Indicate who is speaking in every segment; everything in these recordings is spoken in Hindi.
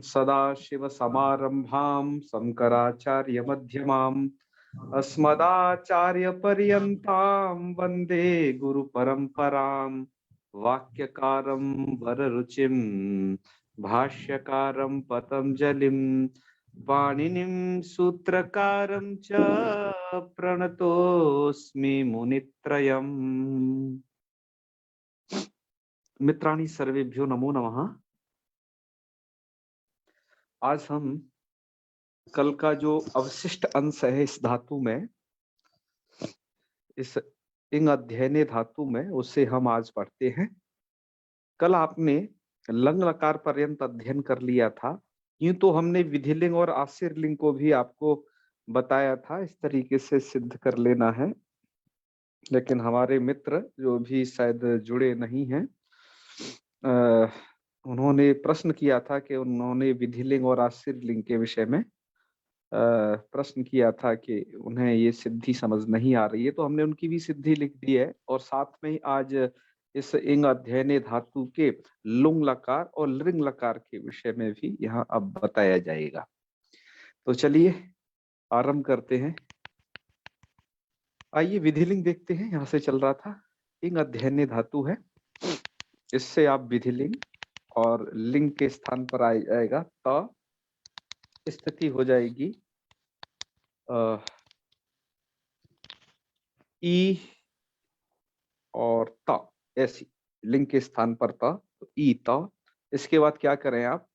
Speaker 1: सदाशिव समारंभां शंकराचार्य मध्यमाम् अस्मदाचार्य पर्यन्तां वन्दे गुरु परंपरां। वाक्यकारं वररुचिं भाष्यकारं पतंजलिं पाणिनिं सूत्रकारं च प्रणतोऽस्मि मुनित्रयम्। मित्राणि सर्वेभ्यो नमो नमः। आज हम कल का जो अवशिष्ट अंश है इस धातु में, इस इंग अध्ययने धातु में, उसे हम आज पढ़ते हैं। कल आपने लंग लकार पर्यंत अध्ययन कर लिया था। यूं तो हमने विधिलिंग और आशीर्लिंग को भी आपको बताया था, इस तरीके से सिद्ध कर लेना है। लेकिन हमारे मित्र जो भी शायद जुड़े नहीं हैं, उन्होंने प्रश्न किया था कि उन्होंने विधिलिंग और आशीर्लिंग के विषय में प्रश्न किया था कि उन्हें ये सिद्धि समझ नहीं आ रही है, तो हमने उनकी भी सिद्धि लिख दी है। और साथ में ही आज इस इंग अध्ययने धातु के लुंग लकार और लिंग लकार के विषय में भी यहाँ अब बताया जाएगा। तो चलिए आरंभ करते हैं। आइए विधिलिंग देखते हैं। यहाँ से चल रहा था, इंग अध्ययने धातु है, इससे आप विधिलिंग और लिंग के स्थान पर आ जाएगा त, स्थिति हो जाएगी ई और त, ऐसी लिंग के स्थान पर त, तो ई त। इसके बाद क्या करें आप,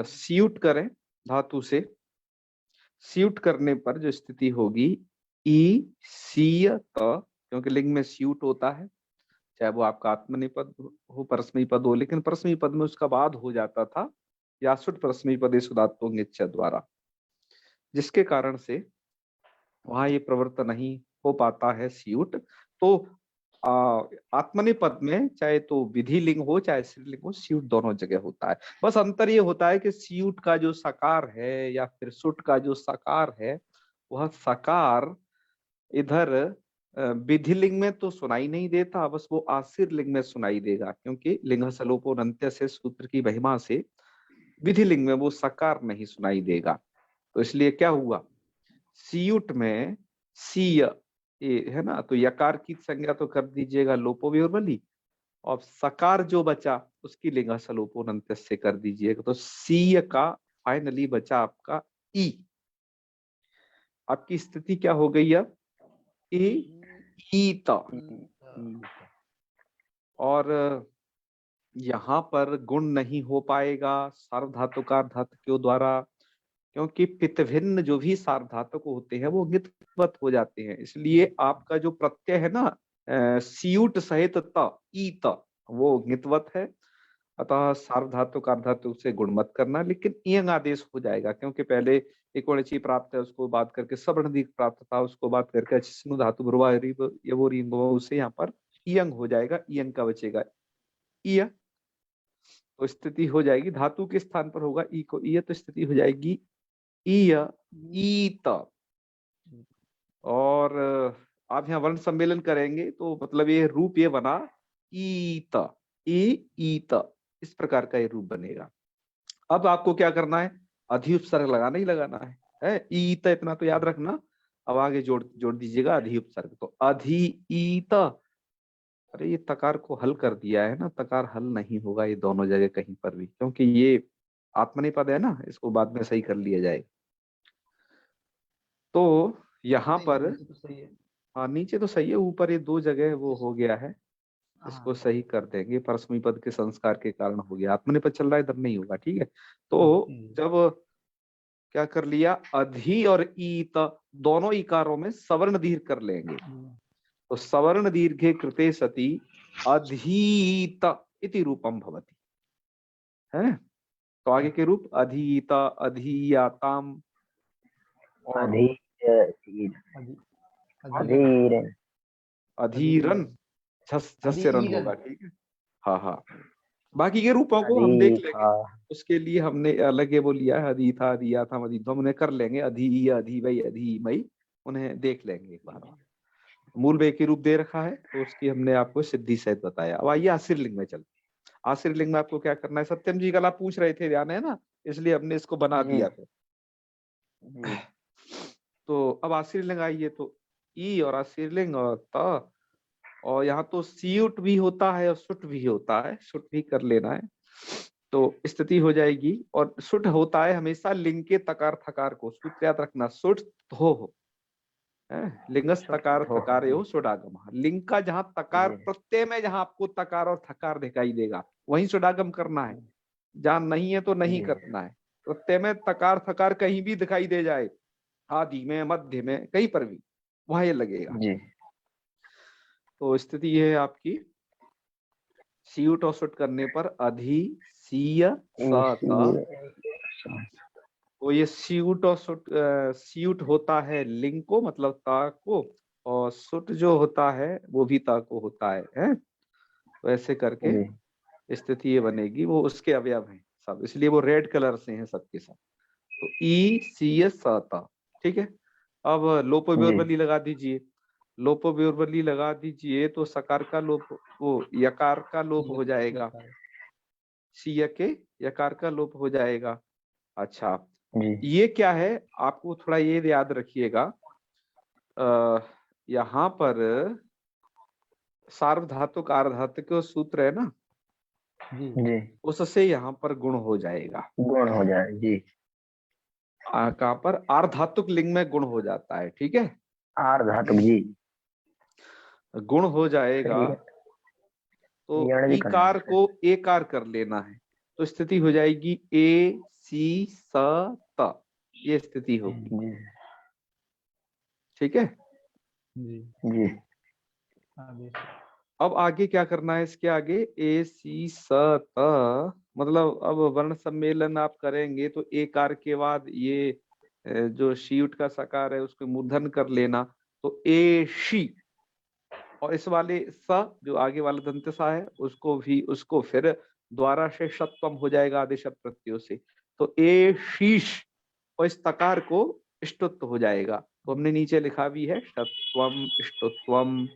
Speaker 1: स्यूट करें धातु से। स्यूट करने पर जो स्थिति होगी ई सीय त, क्योंकि लिंग में स्यूट होता है, चाहे वो आपका आत्मनेपद हो परस्मैपद पद हो, लेकिन परस्मैपद पद में उसका बाद हो जाता था यासुट परस्मैपदे सुदात्तो ङिच्च द्वारा, जिसके कारण से वहां ये प्रवृत्त नहीं हो पाता है स्यूट। तो आत्मनेपद में चाहे तो विधि लिंग हो चाहे स्त्रीलिंग हो, स्यूट दोनों जगह होता है। बस अंतर ये होता है कि स्यूट का जो सकार है या फिर सुट का जो सकार है, वह सकार इधर विधि लिंग में तो सुनाई नहीं देता, बस वो आशीर लिंग में सुनाई देगा, क्योंकि लिंग सलोपोनंत्य से सूत्र की महिमा से विधि लिंग में वो सकार नहीं सुनाई देगा। तो इसलिए क्या हुआ, सीयुट में सीय ये है ना, तो यकार की संज्ञा तो कर दीजिएगा लोपोविर्बली, और सकार जो बचा उसकी लिंग सलोपोनंत्य से कर दीजिएगा। तो सीय का फाइनली बचा आपका ई। आपकी स्थिति क्या हो गई अब, ईत। और यहाँ पर गुण नहीं हो पाएगा सार्वधातुकार धातुकों द्वारा, क्योंकि पितभिन्न जो भी सार्वधातुक होते हैं वो ङितवत हो जाते हैं। इसलिए आपका जो प्रत्यय है ना सीयूट सहित त, ईत, वो ङितवत है। अतः सार्वधातुक अर्धातुक से गुण मत करना, लेकिन इयंग आदेश हो जाएगा, क्योंकि पहले एकोणची प्राप्त है, उसको बात करके सवर्ण दीर्घ प्राप्त था, उसको बात करके अचिष्णु धातु उसे यहाँ पर इयंग हो जाएगा, इयंग का बचेगा इय। तो स्थिति हो जाएगी धातु के स्थान पर होगा ई को इय, तो स्थिति हो जाएगी इय ईत। और आप यहाँ वर्ण सम्मेलन करेंगे तो मतलब ये रूप ये बना ईत, ईत, इस प्रकार का ये रूप बनेगा। अब आपको क्या करना है, अधि उपसर्ग लगाना ही लगाना है ईत, इतना तो याद रखना। अब आगे जोड़ दीजिएगा अधि उपसर्ग, तो अधि ईत। अरे ये तकार को हल कर दिया है ना, तकार हल नहीं होगा ये दोनों जगह कहीं पर भी, क्योंकि ये आत्मनेपद है ना, इसको बाद में सही कर लिया जाएगा। तो यहाँ पर हाँ नीचे तो सही है, ऊपर ये दो जगह वो हो गया है, इसको सही कर देंगे। परस्मै पद के संस्कार के कारण हो गया, आत्मनेपद चल रहा है इधर नहीं होगा, ठीक है। तो जब क्या कर लिया, अधि और ईत दोनों इकारों में सवर्ण दीर्घ कर लेंगे, तो सवर्ण दीर्घे कृते सति अधीत इति रूपम भवति है। तो आगे के रूप अधीत, अधीयाताम और अधीरन, झस से रन होगा, ठीक है। हाँ हाँ, बाकी के रूपों को हम देख लेंगे, उसके लिए हमने अलग वो लिया है, अधी था, अधिया था, अधि उन्हें कर लेंगे, अधि अधि वही अधि मई, उन्हें देख लेंगे एक बार। मूल वे के रूप दे रखा है, तो उसकी हमने आपको सिद्धि सहित बताया। अब आइए आशीर्लिंग में चलते। आश्रय लिंग में आपको क्या करना है, सत्यम जी कल आप पूछ रहे थे, ध्यान है ना, इसलिए हमने इसको बना
Speaker 2: जी
Speaker 1: दिया था।
Speaker 2: जी
Speaker 1: तो अब आश्रय लिंग आइए, तो ई और आश्रय लिंग और त, और यहाँ तो सीयुट भी होता है और सुट भी होता है, सुट भी कर लेना है तो स्थिति हो जाएगी। और सुट होता है हमेशा लिंग के तकार थकार को, सूत्र याद रखना, सुट हो है, लिंगस तकार थकारे हो सुडागम। लिंग का जहां तकार प्रत्यय में, जहां आपको तकार और थकार दिखाई देगा वहीं सुडागम करना है, जहां नहीं है तो नहीं करना है। प्रत्यय में तकार थकार कहीं भी दिखाई दे जाए, आदि में, मध्य में, कहीं पर भी, वहां ये लगेगा
Speaker 2: जी।
Speaker 1: तो स्थिति ये है आपकी, सीयुट और सुट करने पर अधि सीय स तो ये सीयुट और सुट, सीयुट होता है लिंग को मतलब ता को, और सुट जो होता है वो भी ता को होता है? तो ऐसे करके स्थिति ये बनेगी, वो उसके अवयव हैं सब, इसलिए वो रेड कलर से हैं सबके सब। तो ई सी एस ता, ठीक है। अब लोपोव्योर्बली लगा दीजिए, लोपोव्योर्बली लगा दीजिए तो सकार का लोप, वो यकार का लोप हो जाएगा, सी के यकार का लोप हो जाएगा। अच्छा ये क्या है, आपको थोड़ा ये याद रखिएगा, यहाँ पर सार्वधातुक आर्धातुक सूत्र है ना
Speaker 2: जी,
Speaker 1: उससे यहाँ पर गुण हो जाएगा,
Speaker 2: गुण हो जाए जी।
Speaker 1: कहाँ पर, आर्धातुक लिंग में गुण हो जाता है, ठीक है,
Speaker 2: आर्धातुक जी,
Speaker 1: गुण हो जाएगा। तो
Speaker 2: यण भी करना
Speaker 1: ईकार
Speaker 2: है।
Speaker 1: को एकार कर लेना है, तो स्थिति हो जाएगी ए सी स त, ये स्थिति होगी,
Speaker 2: जी
Speaker 1: ठीक है
Speaker 2: जी जी।
Speaker 1: अब आगे क्या करना है, इसके आगे ए सी स त, मतलब अब वर्ण सम्मेलन आप करेंगे तो एकार के बाद ये जो शीट का सकार है उसको मूर्धन कर लेना, तो ए शी, और इस वाले स जो आगे वाला दंत सा है उसको भी, उसको फिर द्वारा से शत्वम हो जाएगा आदेश प्रत्ययों से, तो ए शीश, और इस तकार को इष्टुत्व हो जाएगा, तो हमने नीचे लिखा भी है शत्वम इष्टुत्वम।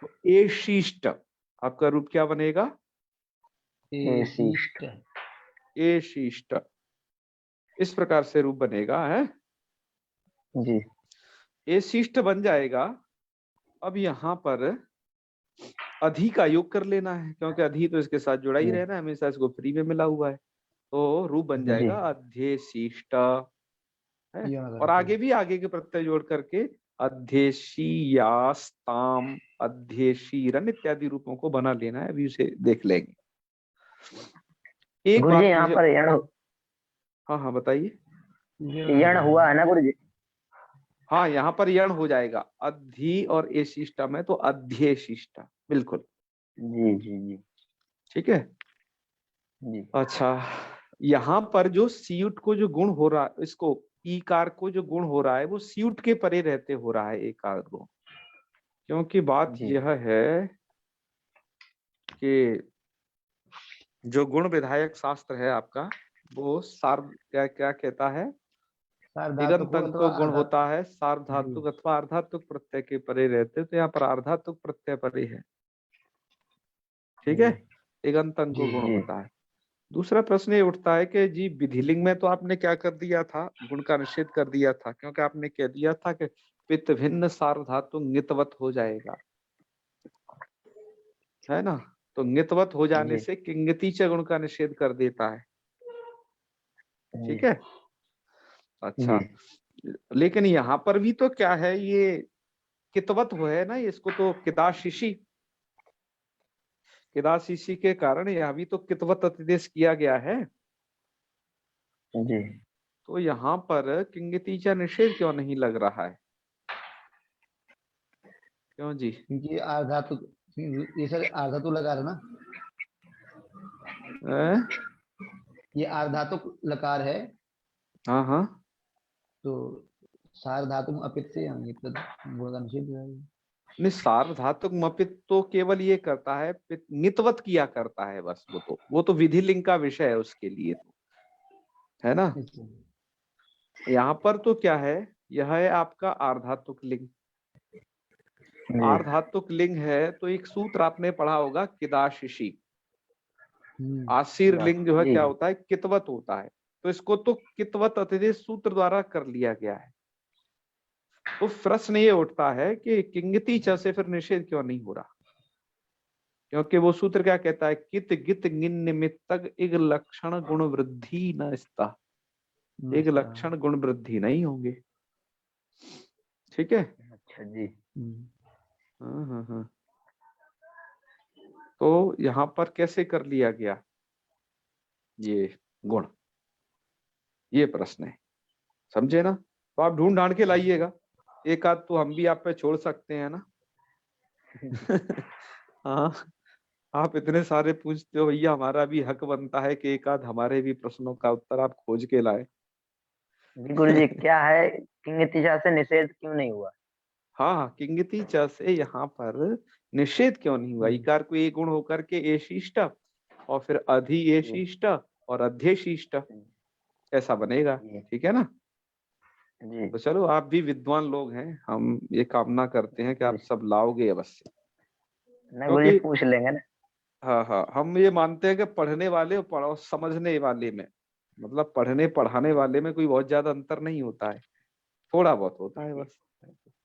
Speaker 1: तो ए शीष्ट आपका रूप क्या बनेगा,
Speaker 2: ए
Speaker 1: शीष्ट, इस प्रकार से रूप बनेगा है
Speaker 2: जी
Speaker 1: ए शीष्ट बन जाएगा। अब यहाँ पर अधि का योग कर लेना है, क्योंकि अधि तो इसके साथ जुड़ा ही रहना है हमेशा, इसको फ्री में मिला हुआ है, तो रूप बन जाएगा अध्येशिष्ट है, और आगे भी आगे के प्रत्यय जोड़ करके अध्येशीयास्ताम, अध्येशीरन इत्यादि रूपों को बना लेना है, अभी उसे देख लेंगे। एक
Speaker 2: गुरु जी
Speaker 1: बात
Speaker 2: यहाँ
Speaker 1: मुझे,
Speaker 2: पर यण,
Speaker 1: हाँ हाँ बताइए,
Speaker 2: यण हुआ है ना गुरु जी?
Speaker 1: हाँ यहाँ पर यण हो जाएगा, अधि और ए शिष्टा में तो अध्येशिष्टा, बिल्कुल
Speaker 2: जी जी जी
Speaker 1: ठीक है
Speaker 2: जी।
Speaker 1: अच्छा यहाँ पर जो सीयुट को जो गुण हो रहा है, इसको ईकार को जो गुण हो रहा है वो सीयुट के परे रहते हो रहा है एकार को, क्योंकि बात यह है कि जो गुण विधायक शास्त्र है आपका, वो क्या क्या कहता है, तिगंतंग को गुण होता है सार्वधातुक अथवा अर्धातुक प्रत्यय के परे रहते, तो यहाँ पर अर्धातुक प्रत्यय परे है, ठीक है, तिगंतंग को गुण होता है। दूसरा प्रश्न ये उठता है कि जी विधिलिंग में तो आपने क्या कर दिया था, गुण का निषेध कर दिया था, क्योंकि आपने कह दिया था कि पित्त भिन्न सार्वधातु नितवत हो जाएगा, है ना, तो नितवत हो जाने से किंगति च गुण का निषेध कर देता है, ठीक है अच्छा लेकिन यहाँ पर भी तो क्या है, ये कितवत हो है ना, इसको तो किदाशिशी, किदाशिशी के कारण यहाँ भी तो कितवत अतिदेश किया गया है,
Speaker 2: जी
Speaker 1: तो यहाँ पर किंगति च निषेध क्यों नहीं लग रहा है, क्यों जी?
Speaker 3: क्योंकि आर्धातु, ये सर आर्धातु लगा रहा ना, ये आर्धातुक लकार है,
Speaker 1: हाँ हाँ
Speaker 3: तो सार्वधातुक अपित से हम गुण का निषेध है।
Speaker 1: नहीं, सार्वधातुक मपित तो केवल ये करता है, नितवत किया करता है बस, वो तो विधि लिंग का विषय है उसके लिए, तो है ना। यहाँ पर तो क्या है, यह है आपका आर्धातुक लिंग, आर्धातुक लिंग है तो एक सूत्र आपने पढ़ा होगा किदाशिशी, आशीर लिंग जो है
Speaker 2: जी
Speaker 1: क्या होता है, कितवत होता है। तो इसको तो कितवत अतिदेश सूत्र द्वारा कर लिया गया है। तो प्रश्न ये उठता है कि किंगति च से फिर निषेध क्यों नहीं हो रहा, क्योंकि वो सूत्र क्या कहता है, कित गित गिन निमित्तक इग लक्षण गुण वृद्धि न स्ता, एक लक्षण गुण वृद्धि नहीं होंगे। ठीक है।
Speaker 2: अच्छा जी।
Speaker 1: हाँ। तो यहाँ पर कैसे कर लिया गया ये गुण, ये प्रश्न है, समझे ना। तो आप ढूंढ ढांड के लाइएगा, एक आध तो हम भी आप पे छोड़ सकते हैं ना। हाँ, आप इतने सारे पूछते हो भैया, हमारा भी हक बनता है कि एक आध हमारे भी प्रश्नों का उत्तर आप खोज के लाए।
Speaker 2: जी गुरुजी, क्या है किंगतिशा से निषेध क्यों नहीं हुआ?
Speaker 1: हाँ, किंगति च से यहाँ पर निषेध क्यों नहीं हुआ। इकार को एक गुण होकर के एशिष्ट और फिर अधि एशिष्ट और अध्यशिष्ट ऐसा बनेगा।
Speaker 2: जी
Speaker 1: ठीक है ना।
Speaker 2: जी
Speaker 1: तो चलो, आप भी विद्वान लोग हैं, हम ये कामना करते हैं कि आप सब लाओगे अवश्य।
Speaker 2: ना गुरुजी,
Speaker 1: क्योंकि
Speaker 2: पूछ लेंगे ना।
Speaker 1: हाँ, हम ये मानते हैं कि पढ़ने वाले और पढ़ो समझने वाले में, मतलब पढ़ने पढ़ाने वाले में कोई बहुत ज्यादा अंतर नहीं होता है, थोड़ा बहुत होता है बस।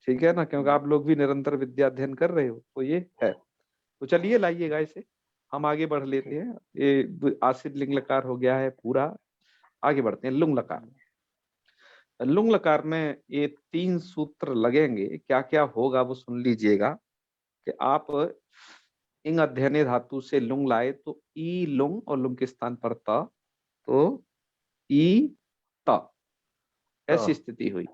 Speaker 1: ठीक है ना, क्योंकि आप लोग भी निरंतर विद्या अध्ययन कर रहे हो, तो ये है। तो चलिए लाइएगा इसे, हम आगे बढ़ लेते हैं। ये आसिद लिंग लकार हो गया है पूरा, आगे बढ़ते हैं। लुंग लकार, लुंग लकार में ये 3 सूत्र लगेंगे। क्या क्या होगा वो सुन लीजिएगा कि आप इंग अध्ययने धातु से लुंग लाए तो ई लुंग और लुंग के स्थान पर त, तो ई त, ऐसी स्थिति हुई।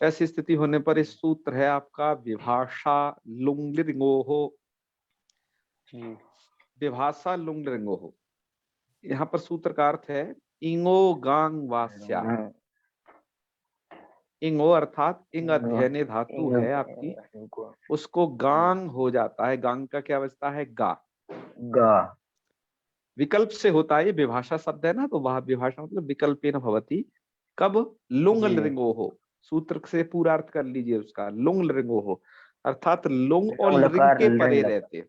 Speaker 1: ऐसी स्थिति होने पर इस सूत्र है आपका विभाषा लुंग लिंगोहो, विभाषा लुंग लिंगोहो। यहाँ पर सूत्र का अर्थ है इंगो गांग वास्या। इंगो अर्थात इंग अध्ययने धातु है आपकी, उसको गांग हो जाता है। गांग का क्या बचता है, गा।
Speaker 2: गा
Speaker 1: विकल्प से होता है, ये विभाषा शब्द है ना, तो वह विभाषा मतलब विकल्पेन भवति। कब, लुंग लिंगो हो, सूत्र से पूरा अर्थ कर लीजिए उसका, लुंग लिंगो हो अर्थात लुंग और लिंग के परे रहते।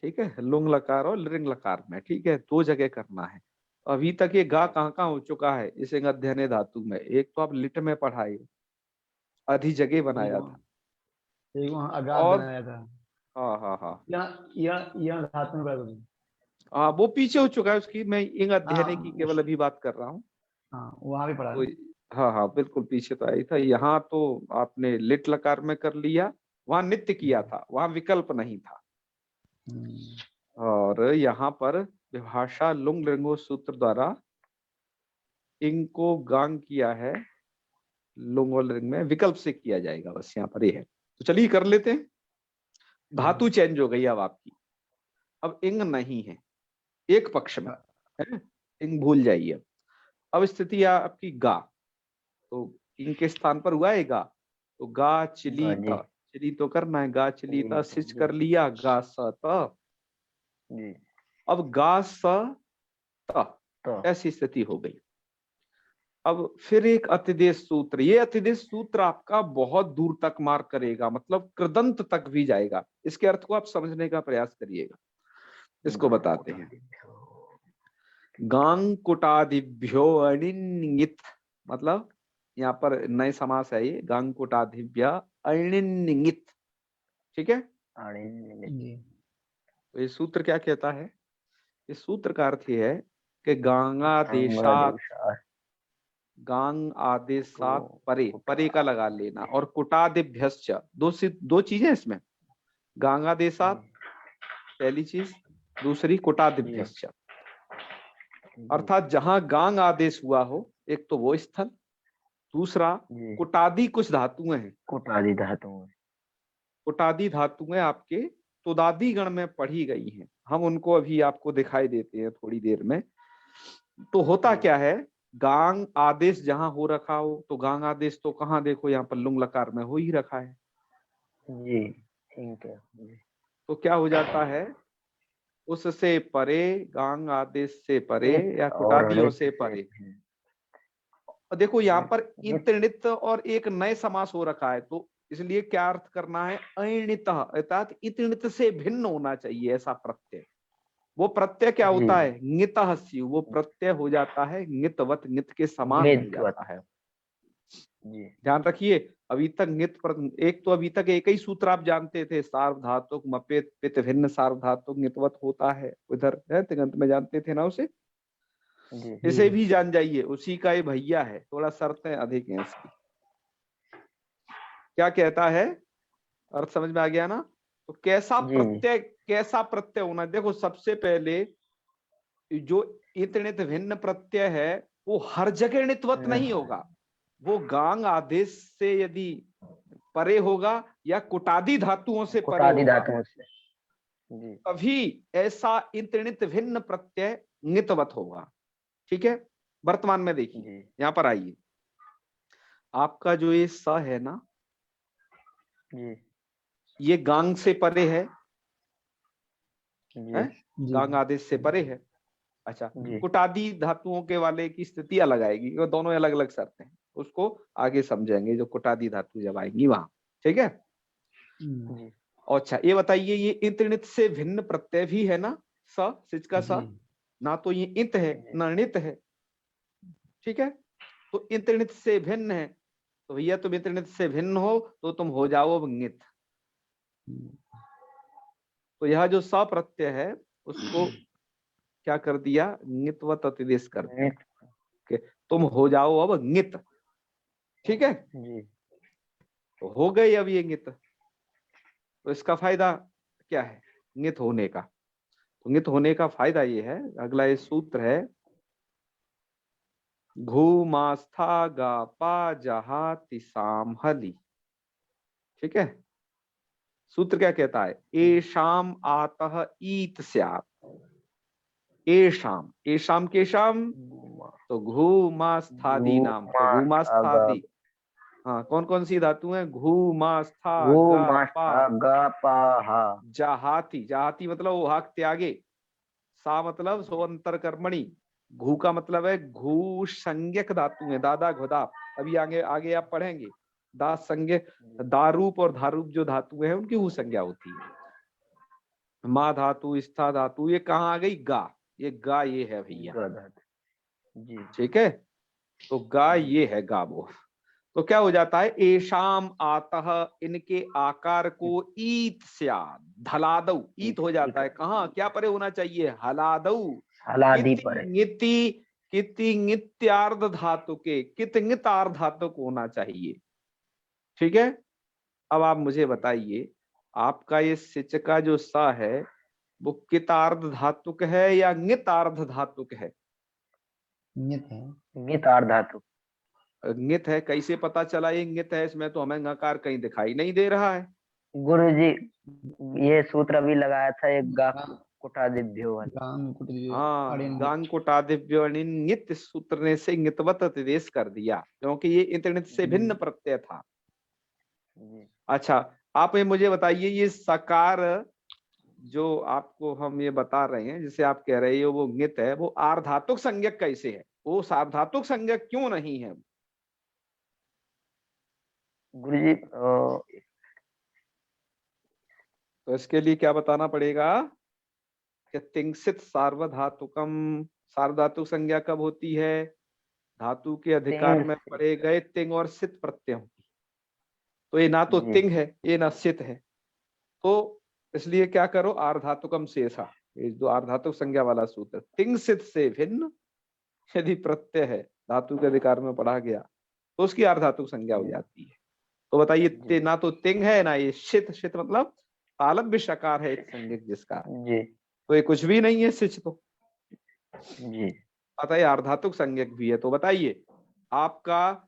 Speaker 1: ठीक है, लुंग लकार और लिंग लकार में, ठीक है, 2 जगह करना है। अभी तक ये गा कहाँ हो चुका है इस अध्ययन धातु में, एक तो आप लिट में पढ़ाए, अधि जगह बनाया था,
Speaker 3: एक वहाँ अगाध
Speaker 1: और
Speaker 3: बनाया था।
Speaker 1: हाँ,
Speaker 3: यहाँ धातु में कर दूं।
Speaker 1: हाँ वो पीछे हो चुका है उसकी, मैं इंग अध्ययन की
Speaker 3: हाँ
Speaker 1: केवल अभी बात कर रहा हूँ।
Speaker 3: हाँ, वहाँ भी पढ़ा
Speaker 1: तो
Speaker 3: है।
Speaker 1: हाँ, बिल्कुल पीछे तो आई था। यहाँ तो आपने लिट लकार में कर लिया, वहां नित्य किया था, वहां विकल्प नहीं था। और यहाँ पर विभाषा लुंग लिंगो सूत्र द्वारा इंग को गांग किया है, लुंग और लिंग में विकल्प से किया जाएगा, बस यहाँ पर ये है। तो चलिए कर लेते हैं। धातु चेंज हो गई अब आपकी, अब इंग नहीं है एक पक्ष में है, इंग भूल जाइए। अब स्थिति आपकी गा, तो इंग के स्थान पर हुआ है गा, तो गा चिलीता, चिली तो करना है, गा चिलीता सिच कर लिया, गा स त। अब गा स त, ऐसी स्थिति हो गई। अब फिर एक अतिदेश सूत्र, ये अतिदेश सूत्र आपका बहुत दूर तक मार करेगा, मतलब कृदंत तक भी जाएगा। इसके अर्थ को आप समझने का प्रयास करिएगा। इसको बताते हैं, गांग कुटादिभ्यो अणिन्यित, मतलब यहाँ पर नए समास है ये, गांग कुटादिभ्य अणिन्यित। ठीक है, तो ये सूत्र क्या कहता है, इस सूत्र का अर्थ ये है कि गांगादेशात, गांग आदेशात परे, परे का लगा लेना, और कुटादिभ्यश्च, दो चीजें इसमें, गांगादेशात पहली चीज, दूसरी कुटादिभ्यश्च, अर्थात जहां गांग आदेश हुआ हो, एक तो वो स्थल, दूसरा कुटादि कुछ धातुएं हैं, कुटादि धातुएं आपके तुदादि गण में पढ़ी गई हैं, हम उनको अभी आपको दिखाई देते हैं थोड़ी देर में। तो होता क्या है, गांग आदेश जहां हो रखा हो, तो गांग आदेश तो कहाँ देखो, यहाँ पर लुंग लकार में हो ही रखा है
Speaker 2: जी, ठीक है।
Speaker 1: तो क्या हो जाता है, उससे परे, गांग आदेश से परे या कुटादियों से परे। और देखो यहाँ पर इतृणित और एक नए समास हो रखा है, तो इसलिए क्या अर्थ करना है, अणित, अर्थात इतृणित से भिन्न होना चाहिए ऐसा प्रत्यय। वो प्रत्यय क्या
Speaker 2: जी
Speaker 1: होता है, ङितः स्यु, वो प्रत्यय हो जाता है ङितवत, ङित के समान हो
Speaker 2: ङितवत।
Speaker 1: जाता है।
Speaker 2: जी
Speaker 1: ध्यान रखिए, अभी तक ङित पर एक तो अभी तक एक ही सूत्र आप जानते थे, सार्वधातुक मपेत पित भिन्न सार्वधातुक ङितवत होता है, उधर है तिङंत में जानते थे ना उसे,
Speaker 2: जी
Speaker 1: इसे भी जान जाइए, उसी का ये भैया है, थोड़ा शर्तें अधिक हैं इसकी। क्या कहता है, अर्थ समझ में आ गया ना। तो
Speaker 2: जी
Speaker 1: कैसा प्रत्यय होना, देखो सबसे पहले जो इतणित भिन्न प्रत्यय है वो हर जगह णित्वत नहीं होगा, वो गांग आदेश से यदि परे होगा या कुटादि धातुओं से परे
Speaker 2: कुटादि
Speaker 1: होगा,
Speaker 2: धातुओं से। जी
Speaker 1: तभी ऐसा इतणित भिन्न प्रत्यय ङितवत होगा। ठीक है, वर्तमान में देखिए,
Speaker 2: जी
Speaker 1: यहां पर आइए, आपका जो ये स है ना,
Speaker 2: जी
Speaker 1: ये गांग से परे है,
Speaker 2: जी
Speaker 3: जी
Speaker 1: गांग आदेश से परे है। अच्छा,
Speaker 2: जी
Speaker 1: कुटादि धातुओं के वाले की स्थिति अलग आएगी, वो दोनों अलग अलग शर्तें हैं, उसको आगे समझेंगे जो कुटादि धातु जब आएंगी वहां। ठीक है,
Speaker 2: जी
Speaker 1: और अच्छा ये बताइए, ये इंतृणित से भिन्न प्रत्यय भी है ना, स सिच का स,
Speaker 3: जी
Speaker 1: ना तो ये इंत है
Speaker 2: जी
Speaker 1: ना णित है। ठीक है, तो इंतृणित से भिन्न है, तो भैया तुम इंतृणित से भिन्न हो तो तुम हो जाओ अब ङित। तो यह जो स प्रत्यय है उसको क्या कर दिया, ङितवत अतिदेश कर दिया,
Speaker 2: ङित।
Speaker 1: कि तुम हो जाओ अब ङित। ठीक है,
Speaker 2: जी
Speaker 1: तो हो गई अब ये ङित, तो इसका फायदा क्या है ङित होने का, तो ङित होने का फायदा ये है, अगला ये सूत्र है, घू मास्था गा पा जहा तिसाम हली। ठीक है, सूत्र क्या कहता है, ए शाम आतः ईत स्यात्, ए शाम, ए शाम के शाम, तो घू मास्थादि नाम, तो घू मास्थादि, हाँ कौन कौन सी धातु हैं, घू मास्था
Speaker 2: गो
Speaker 1: गा पा
Speaker 2: मास्था ग पा हा।
Speaker 1: जहाती, जहाती मतलब वो हाक त्यागे, सा मतलब सो अंतर कर्मणि, घू का मतलब है घू संज्ञक धातु है, दादा घुदा, अभी आगे आगे आप पढ़ेंगे, दा संज्ञक, दारूप और धारूप जो धातु है उनकी हु संज्ञा होती है। माँ धातु स्था धातु ये कहाँ आ गई, गा, ये गा ये है भैया।
Speaker 2: ग धातु। जी
Speaker 1: ठीक है, तो गा
Speaker 2: जी
Speaker 1: ये है गा वो, तो क्या हो जाता है, एशाम आतः, इनके आकार को ईत स्यात्, धलादौ, ईत हो जाता है, कहाँ क्या परे होना चाहिए, हलादौ,
Speaker 2: हलादि
Speaker 1: किति
Speaker 2: पर।
Speaker 1: ङिति, किति ङित्यार्ध धातु के, कित ङितार्ध धातु को होना चाहिए। ठीक है, अब आप मुझे बताइए, आपका ये सिच का जो सा है वो कितार्ध धातुक है या ङितार्ध धातुक है,
Speaker 3: नियत है।
Speaker 2: ङित आर्ध धातु।
Speaker 1: ङित है, कैसे पता चला ये ङित है, इसमें तो हमें ङकार कहीं दिखाई नहीं दे रहा है।
Speaker 2: गुरु जी ये सूत्र अभी लगाया था एक गा
Speaker 3: गा-
Speaker 2: कुटादिभ्यो वाला।
Speaker 3: गांग कुटिल
Speaker 1: हाँ,
Speaker 3: अड़िन
Speaker 1: गांग को टादिव्यनित सूत्र ने से ङितवत अतिदेश कर दिया, क्योंकि ये इंतरित से भिन्न प्रत्यय था।
Speaker 2: जी
Speaker 1: अच्छा, आप ये मुझे बताइए, ये सकार जो आपको हम ये बता रहे हैं, जिसे आप कह रहे हो वो ङित है, वो आर्धातुक संज्ञक कैसे है, वो सार्वधातुक संज्ञक क्यों नहीं है।
Speaker 2: गुरु जी
Speaker 1: तो इसके लिए क्या बताना पड़ेगा कि तिंसित सार्वधातुकम, सार्वधातुक संज्ञा कब होती है, धातु के अधिकार में
Speaker 2: तिंग।
Speaker 1: पड़े गए तिंग और सित प्रत्ययों की। तो ये ना तो
Speaker 2: जी
Speaker 1: तिंग है ये ना सित है, तो इसलिए क्या करो, आर्धातुकम शेषा, ये जो आर्धातुक संज्ञा वाला सूत्र, तिंग सित से भिन्न यदि प्रत्यय है धातु के अधिकार में पढ़ा गया तो उसकी आर्धातुक संज्ञा हो जाती है। तो बताइए, ना तो तिंग है ना ये शित, शित मतलब तालव्य शकार है एक संज्ञक जिसका,
Speaker 2: जी
Speaker 1: तो ये कुछ भी नहीं है सिच, तो
Speaker 2: जी
Speaker 1: अतः ये आर्धातुक संज्ञक भी है। तो बताइए, आपका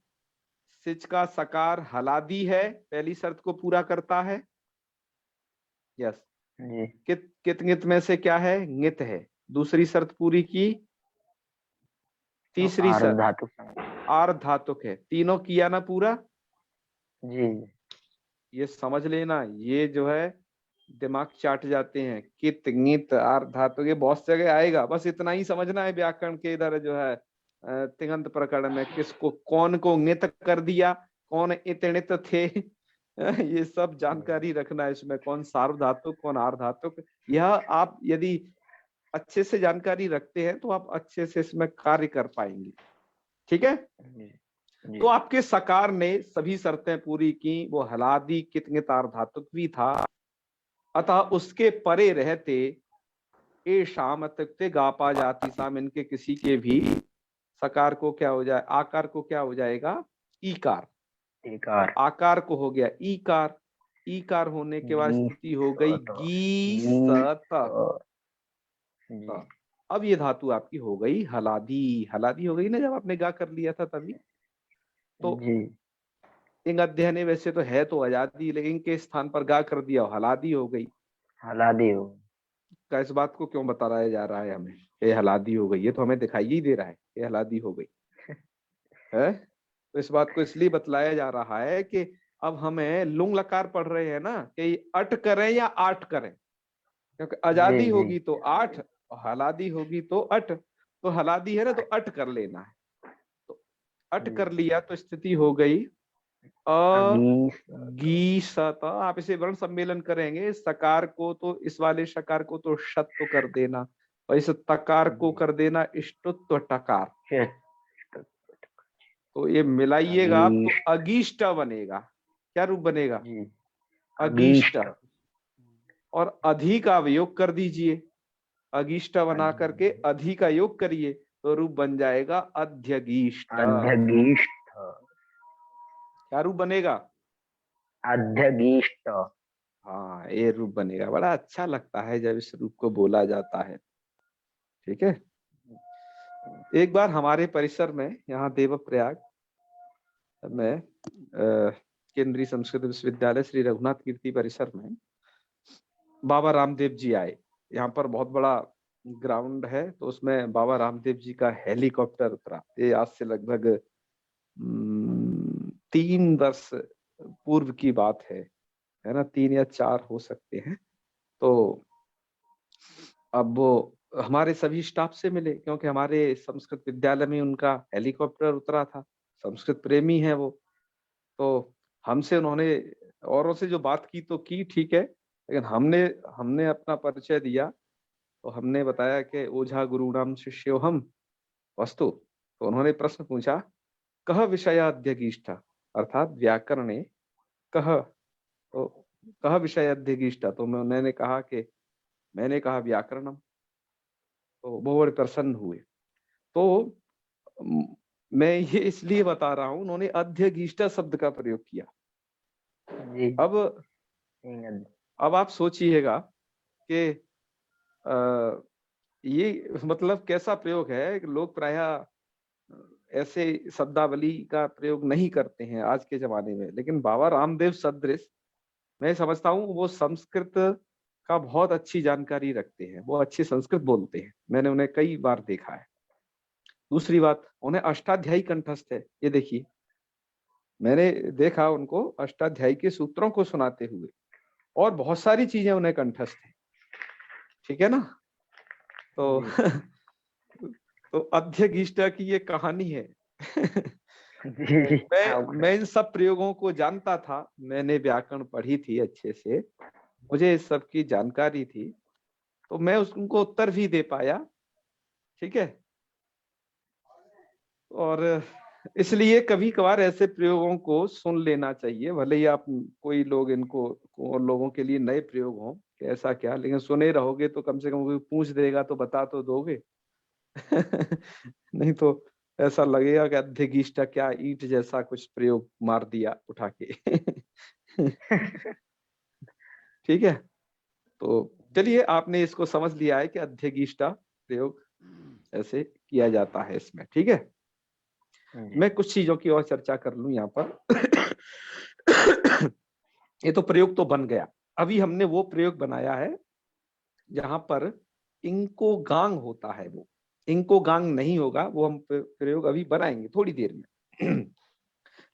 Speaker 1: सिच का सकार हलादी है, पहली शर्त को पूरा करता है, यस,
Speaker 2: जी
Speaker 1: कित ङित में से क्या है, ङित है, दूसरी शर्त पूरी की, तीसरी
Speaker 2: आर्ध
Speaker 1: शर्त
Speaker 2: धातु।
Speaker 1: आर्धातुक है, तीनों किया ना पूरा,
Speaker 2: जी
Speaker 1: ये समझ लेना, ये जो है दिमाग चाट जाते हैं, कित ङित आर्धातुक, ये बहुत जगह आएगा, बस इतना ही समझना है, व्याकरण के इधर जो है तिङंत प्रकरण में किसको कौन को ङित कर दिया, कौन इतणित थे, ये सब जानकारी रखना है इसमें, कौन सार्वधातुक कौन आर्धातुक, यह आप यदि अच्छे से जानकारी रखते हैं तो आप अच्छे से इसमें कार्य कर पाएंगे। ठीक है। तो आपके सकार ने सभी शर्तें पूरी की, वो हलादी कितने धातुक भी था, अतः उसके परे रहते ए शाम अतक्ते गापा जाति साम, इनके किसी के भी सकार को क्या हो जाए, आकार को क्या हो जाएगा, ईकार।
Speaker 2: इकार।
Speaker 1: आकार को हो गया ईकार, ईकार होने के बाद स्थिति हो गई गी सत। अब ये धातु आपकी हो गई हलादी। हलादी हो गई ना, जब आपने गा कर लिया था तभी। तो इंग अध्ययन वैसे तो है तो आजादी, लेकिन के स्थान पर गा कर दिया, हलादी हो गई।
Speaker 2: हलादी हो।
Speaker 1: का इस बात को क्यों बताया जा रहा है हमें, ये हलादी हो गई, ये तो हमें दिखाई ही दे रहा है ये हलादी हो गई है। तो इस बात को इसलिए बतलाया जा रहा है कि अब हमें लुंग लकार पढ़ रहे हैं ना, कि अट करें या आठ करें, क्योंकि आजादी होगी तो आठ और हलादी होगी तो अट। तो हलादी है ना तो अट कर लेना है। तो अट कर लिया तो स्थिति हो गई गी सत। आप इसे वर्ण सम्मेलन करेंगे, सकार को तो इस वाले शकार को तो शत्व कर देना, और इस तकार को कर देना इष्टुत्व टकार। तो ये मिलाइएगा आप तो अगीष्ट बनेगा। क्या रूप बनेगा, अगीष्ट। और अधि का योग कर दीजिए, अगीष्ट बना करके अधि का योग करिए तो रूप बन जाएगा अध्यगीष्ट। क्या रूप बनेगा,
Speaker 2: अध्यगीष्ट।
Speaker 1: हाँ ये रूप बनेगा। बड़ा अच्छा लगता है जब इस रूप को बोला जाता है। ठीक है। एक बार हमारे परिसर में यहाँ देवप्रयाग में केंद्रीय संस्कृत विश्वविद्यालय श्री रघुनाथ कीर्ति परिसर में बाबा रामदेव जी आए। यहाँ पर बहुत बड़ा ग्राउंड है, तो उसमें बाबा रामदेव जी का हेलीकॉप्टर उतरा। ये आज से लगभग 3 वर्ष पूर्व की बात है ना, 3 या 4 हो सकते हैं। तो अब वो हमारे सभी स्टाफ से मिले, क्योंकि हमारे संस्कृत विद्यालय में उनका हेलीकॉप्टर उतरा था। संस्कृत प्रेमी है वो। तो हमसे उन्होंने औरों से जो बात की तो की, ठीक है, लेकिन हमने अपना परिचय दिया। तो हमने बताया कि ओझा गुरु नाम शिष्यो हम वस्तु। तो उन्होंने प्रश्न पूछा, कह विषयाध्यगीष्ठ, अर्थात व्याकरणे कह, तो कह विषयाध्यगीष्ठ। तो मैंने कहा कि मैंने कहा व्याकरणम। तो वो बड़े प्रसन्न हुए। तो मैं ये इसलिए बता रहा हूं, उन्होंने अध्यगीष्ट शब्द का प्रयोग किया। अब आप सोचिएगा कि ये मतलब कैसा प्रयोग है। लोग प्रायः ऐसे शब्दावली का प्रयोग नहीं करते हैं आज के जमाने में, लेकिन बाबा रामदेव सदृश मैं समझता हूँ वो संस्कृत का बहुत अच्छी जानकारी रखते हैं, वो अच्छी संस्कृत बोलते हैं। मैंने उन्हें कई बार देखा है। दूसरी बात, उन्हें अष्टाध्यायी कंठस्थ है। ये देखिए, मैंने देखा उनको अष्टाध्यायी के सूत्रों को सुनाते हुए, और बहुत सारी चीजें उन्हें कंठस्थ है। ठीक है ना। तो तो अध्यगीष्ट की ये कहानी है। मैं इन सब प्रयोगों को जानता था, मैंने व्याकरण पढ़ी थी अच्छे से, मुझे इस सब की जानकारी थी, तो मैं उनको उत्तर भी दे पाया। ठीक है। और इसलिए कभी कभार ऐसे प्रयोगों को सुन लेना चाहिए, भले ही आप कोई लोग इनको और लोगों के लिए नए प्रयोग हो कि ऐसा क्या, लेकिन सुने रहोगे तो कम से कम कोई पूछ देगा तो बता तो दोगे। नहीं तो ऐसा लगेगा कि अध्यगीष्ट क्या, ईंट जैसा कुछ प्रयोग मार दिया उठा के। ठीक है। तो चलिए, आपने इसको समझ लिया है कि अध्यगीष्ट प्रयोग ऐसे किया जाता है इसमें। ठीक है। मैं कुछ चीजों की और चर्चा कर लूं यहाँ पर। ये तो प्रयोग तो बन गया। अभी हमने वो प्रयोग बनाया है जहां पर इंको गांग होता है, वो इंको गांग नहीं होगा, वो हम प्रयोग अभी बनाएंगे थोड़ी देर में।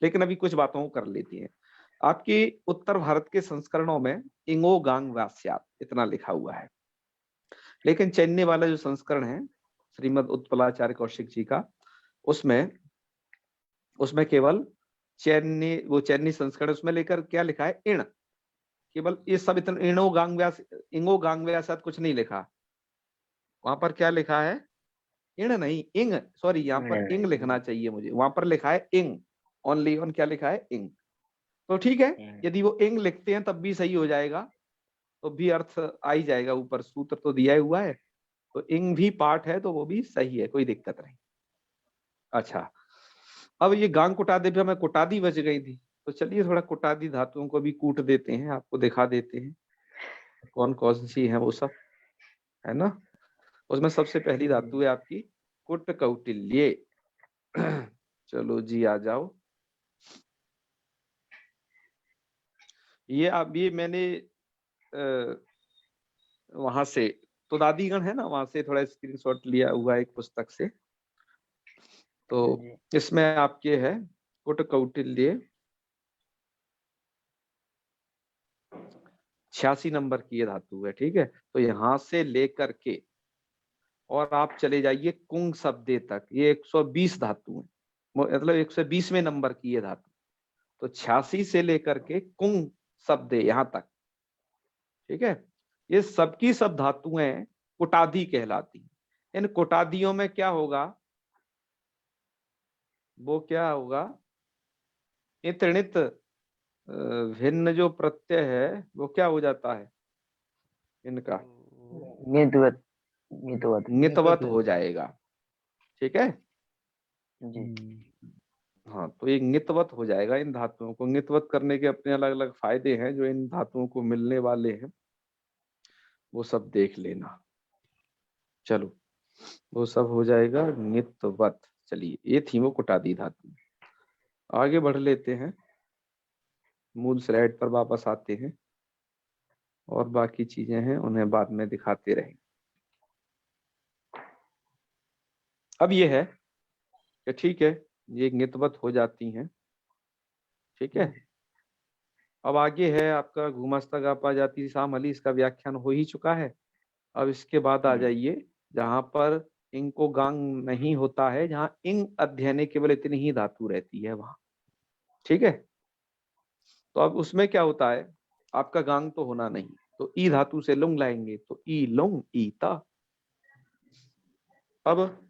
Speaker 1: लेकिन अभी कुछ बातों को कर लेती हैं। आपकी उत्तर भारत के संस्करणों में इंगो गांग वास्यात इतना लिखा हुआ है, लेकिन चेन्नई वाला जो संस्करण है श्रीमद उत्पलाचार्य कौशिक जी का, उसमें केवल चेन्नई संस्करण, उसमें लेकर क्या लिखा है, इण, केवल ये सब इतना इंगो गांग व्यास कुछ नहीं लिखा। वहां पर क्या लिखा है? इण नहीं, इंग, सॉरी, यहाँ पर इंग लिखना चाहिए मुझे, वहां पर लिखा है इंग, ओनली ऑन क्या लिखा है? इंग। तो ठीक है, यदि वो इंग लिखते हैं तब भी सही हो जाएगा, तो भी अर्थ आ ही जाएगा, ऊपर सूत्र तो दिया हुआ है, तो इंग भी पार्ट है तो वो भी सही है, कोई दिक्कत नहीं। अच्छा, अब ये गांग कुटादे पे हमें कुटादी बच गई थी, तो चलिए थोड़ा कुटादी धातुओं को भी कूट देते हैं, आपको दिखा देते हैं कौन कौन सी है वो सब, है ना। उसमें सबसे पहली धातु है आपकी कुट कौटिल्य। चलो जी आ जाओ। ये मैंने वहां से तो दादीगण है ना, वहां से थोड़ा स्क्रीनशॉट लिया हुआ एक पुस्तक से, तो इसमें आपके है कुट कौटिल्य 86 नंबर की ये धातु है, ठीक है। तो यहां से लेकर के और आप चले जाइए कुंग शब्दे तक, ये 120 धातु है, मतलब 120वें नंबर की ये धातु। तो 86 से लेकर के कुंग शब्दे यहाँ तक, ठीक है, ये सबकी सब धातुएं कुटादी कहलाती हैं। इन कुटादियों में क्या होगा? वो क्या होगा? इतृणित भिन्न जो प्रत्यय है वो क्या हो जाता है इनका? नितवत हो जाएगा, ठीक है
Speaker 2: जी।
Speaker 1: हाँ, तो ये नितवत हो जाएगा। इन धातुओं को नितवत करने के अपने अलग अलग फायदे हैं, जो इन धातुओं को मिलने वाले हैं वो सब देख लेना। चलो, वो सब हो जाएगा नितवत। चलिए, ये थी वो कुटादी धातु। आगे बढ़ लेते हैं, मूल स्लाइड पर वापस आते हैं, और बाकी चीजें हैं उन्हें बाद में दिखाते रहेंगे। अब ये है कि ठीक है, ये नितवत हो जाती हैं, ठीक है। अब आगे है आपका घुमस्तक आपा जाति साम अली, इसका व्याख्यान हो ही चुका है। अब इसके बाद आ जाइए जहां पर इंग को गांग नहीं होता है, जहां इंग अध्ययने केवल इतनी ही धातु रहती है वहां, ठीक है। तो अब उसमें क्या होता है, आपका गांग तो होना नहीं, तो ई धातु से लुंग लाएंगे, तो ई लुंग ईता। अब